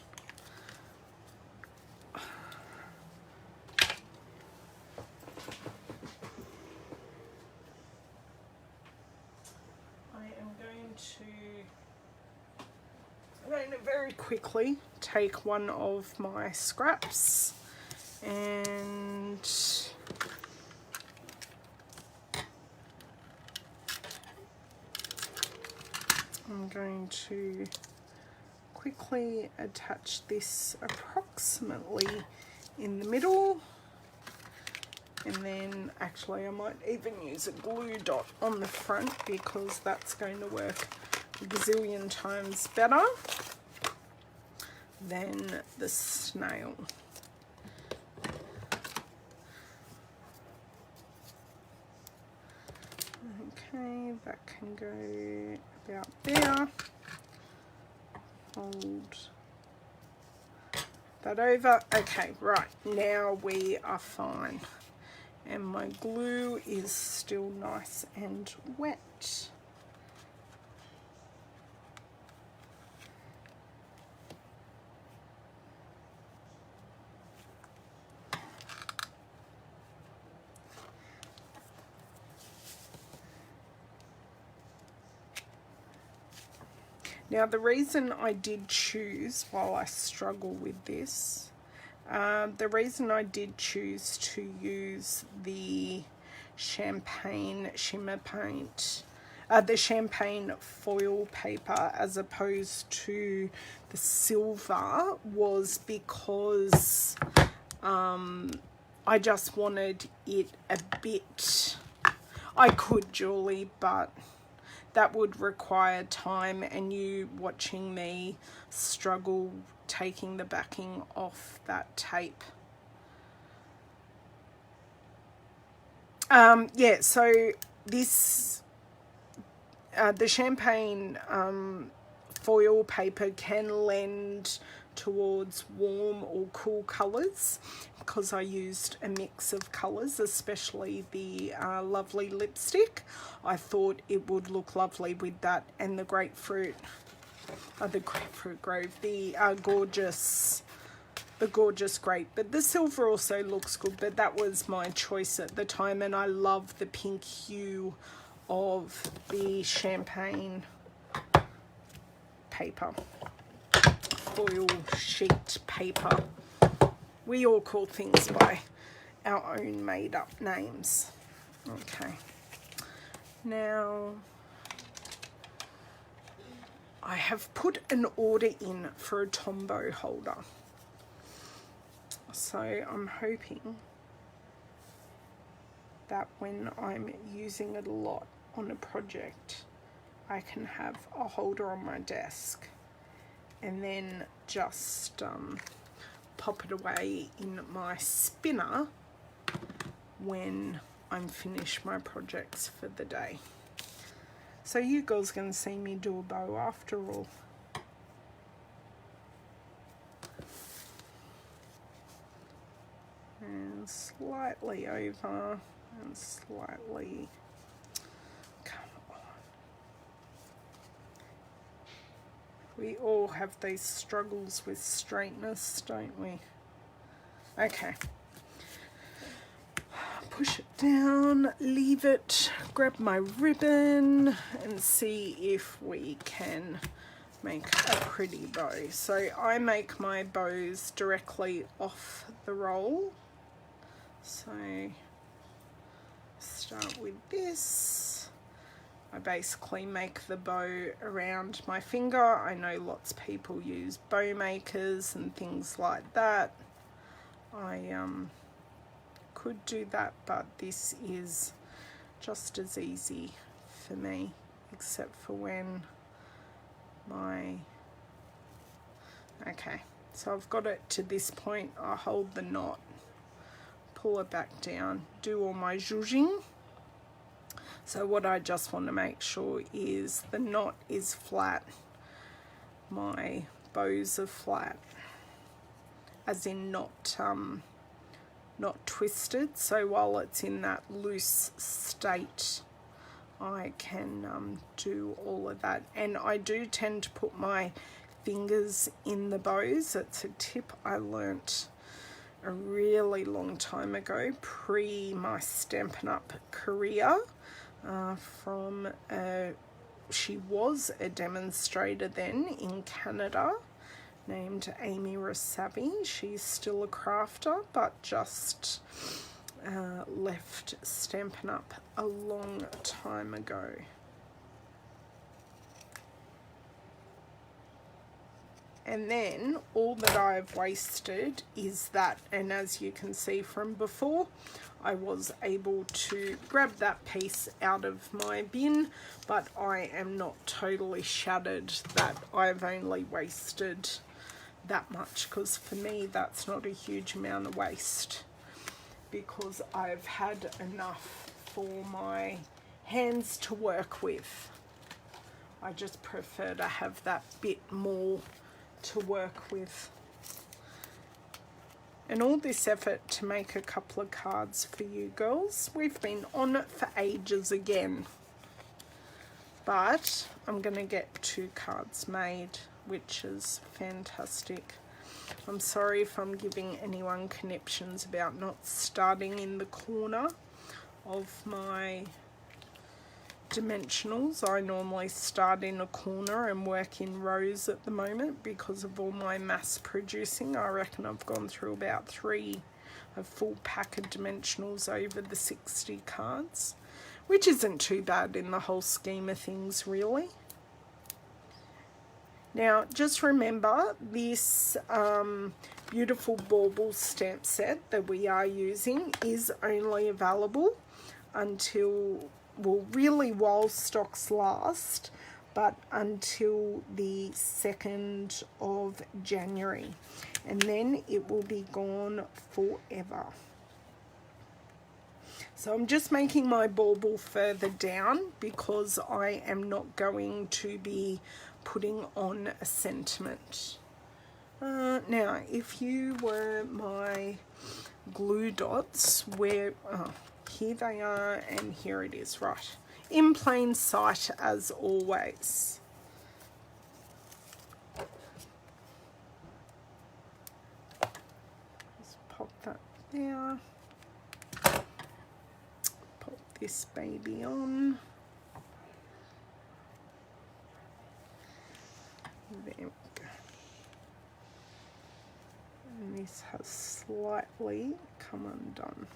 I'm going to very quickly take one of my scraps and I'm going to quickly attach this approximately in the middle. And then actually I might even use a glue dot on the front because that's going to work a gazillion times better than the snail. Okay, that can go about there. Hold that over. Okay, right, now we are fine. And my glue is still nice and wet. Now the reason I did choose, while I struggle with this, the reason I did choose to use the champagne shimmer paint, the champagne foil paper as opposed to the silver was because I just wanted it a bit, I could, Julie, but that would require time and you watching me struggle taking the backing off that tape. Yeah, so this, the champagne foil paper can lend towards warm or cool colours because I used a mix of colours, especially the lovely lipstick. I thought it would look lovely with that and the grapefruit, the grapefruit grove, the gorgeous grape. But the silver also looks good, but that was my choice at the time, and I love the pink hue of the champagne paper, foil sheet paper. We all call things by our own made up names. Okay, now I have put an order in for a Tombow holder, so I'm hoping that when I'm using it a lot on a project, I can have a holder on my desk and then just pop it away in my spinner when I'm finished my projects for the day. So you girls can see me do a bow after all. And slightly over and slightly, come on. We all have these struggles with straightness, don't we? Okay. Push it down, leave it, grab my ribbon and see if we can make a pretty bow. So I make my bows directly off the roll. So start with this. I basically make the bow around my finger. I know lots of people use bow makers and things like that. I could do that, but this is just as easy for me, except for when okay, so I've got it to this point. I hold the knot, pull it back down, do all my zhuzhing. So what I just want to make sure is the knot is flat, my bows are flat, as in not twisted, so while it's in that loose state I can do all of that. And I do tend to put my fingers in the bows. It's a tip I learnt a really long time ago, pre my Stampin' Up career, from she was a demonstrator then in Canada named Amy Rasavi. She's still a crafter but just left Stampin' Up a long time ago. And then all that I've wasted is that, and as you can see from before, I was able to grab that piece out of my bin, but I am not totally shattered that I've only wasted that much, because for me that's not a huge amount of waste, because I've had enough for my hands to work with. I just prefer to have that bit more to work with. And all this effort to make a couple of cards for you girls. We've been on it for ages again. But I'm going to get 2 cards made, which is fantastic. I'm sorry if I'm giving anyone conniptions about not starting in the corner of my dimensionals. I normally start in a corner and work in rows at the moment because of all my mass producing. I reckon I've gone through about 3 a full pack of dimensionals over the 60 cards, which isn't too bad in the whole scheme of things, really. Now just remember, this beautiful Baubles stamp set that we are using is only available until, well, really while stocks last, but until the 2nd of January, and then it will be gone forever. So I'm just making my bauble further down because I am not going to be putting on a sentiment. Now, if you were my glue dots, where... here they are, and here it is, right in plain sight as always. Just pop that there, pop this baby on. There we go. And this has slightly come undone.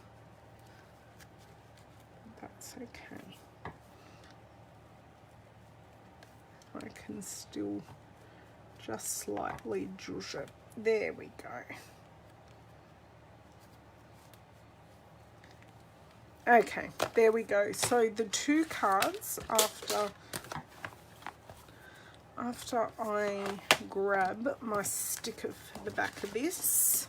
That's okay. I can still just slightly zhuzh it. There we go. Okay, there we go. So the 2 cards, after I grab my sticker for the back of this,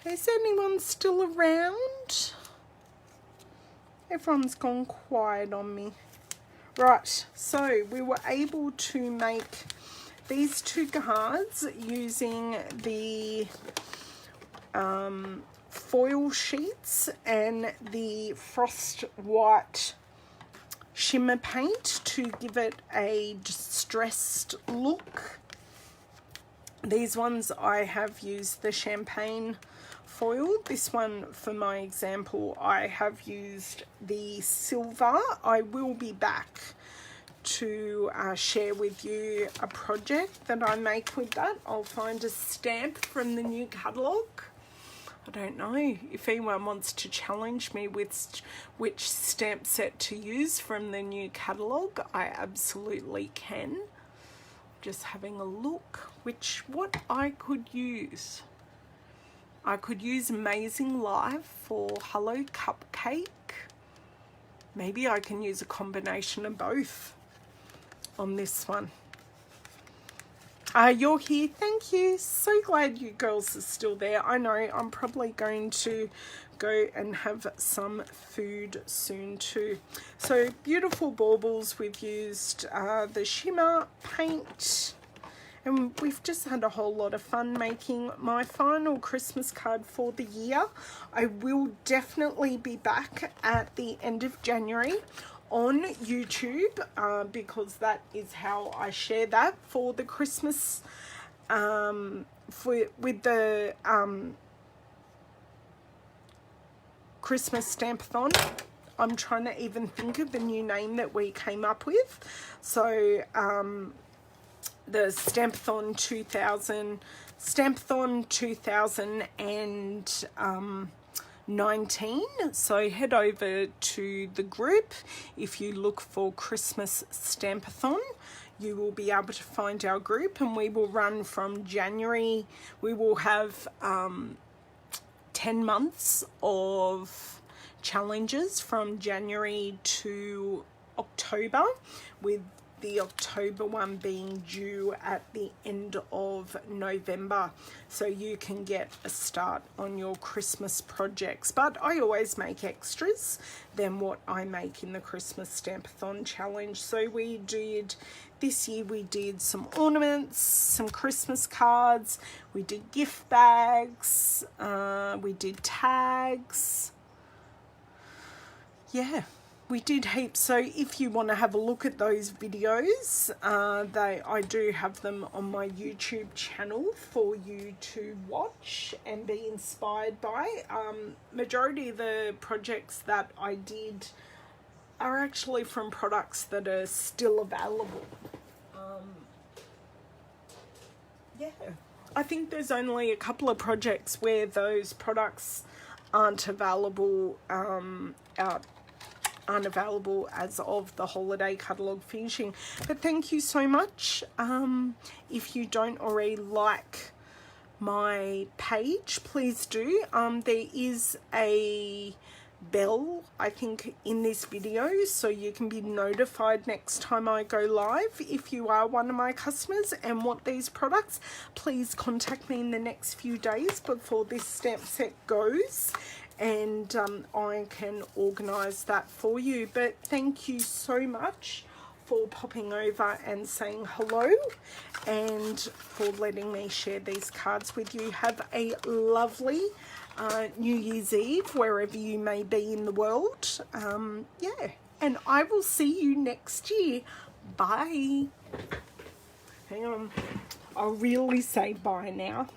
is anyone still around? Everyone's gone quiet on me. Right, so we were able to make these 2 cards using the foil sheets and the frost white shimmer paint to give it a distressed look. These ones I have used the champagne foil. This one, for my example, I have used the silver. I will be back to share with you a project that I make with that. I'll find a stamp from the new catalogue. I don't know if anyone wants to challenge me with which stamp set to use from the new catalogue. I absolutely can. Just having a look what I could use. I could use Amazing Life for Hello Cupcake. Maybe I can use a combination of both on this one. You're here, thank you. So glad you girls are still there. I know I'm probably going to go and have some food soon too. So beautiful baubles. We've used the shimmer paint, and we've just had a whole lot of fun making my final Christmas card for the year. I will definitely be back at the end of January on YouTube because that is how I share that for the Christmas with the Christmas Stampathon. I'm trying to even think of the new name that we came up with. So the Stampathon 2000 19. So head over to the group. If you look for Christmas Stampathon, you will be able to find our group, and we will run from January. We will have 10 months of challenges from January to October, with the October one being due at the end of November, so you can get a start on your Christmas projects. But I always make extras than what I make in the Christmas Stampathon challenge. So we did, this year we did some ornaments, some Christmas cards, we did gift bags, we did tags. Yeah, we did heaps. So if you want to have a look at those videos, I do have them on my YouTube channel for you to watch and be inspired by. Majority of the projects that I did are actually from products that are still available. Yeah, I think there's only a couple of projects where those products aren't available, aren't available as of the holiday catalogue finishing. But thank you so much. If you don't already like my page, please do. There is a bell, I think, in this video, so you can be notified next time I go live. If you are one of my customers and want these products, please contact me in the next few days before this stamp set goes, and I can organise that for you. But thank you so much for popping over and saying hello, and for letting me share these cards with you. Have a lovely New Year's Eve wherever you may be in the world. Yeah, and I will see you next year. Bye. Hang on, I'll really say bye now.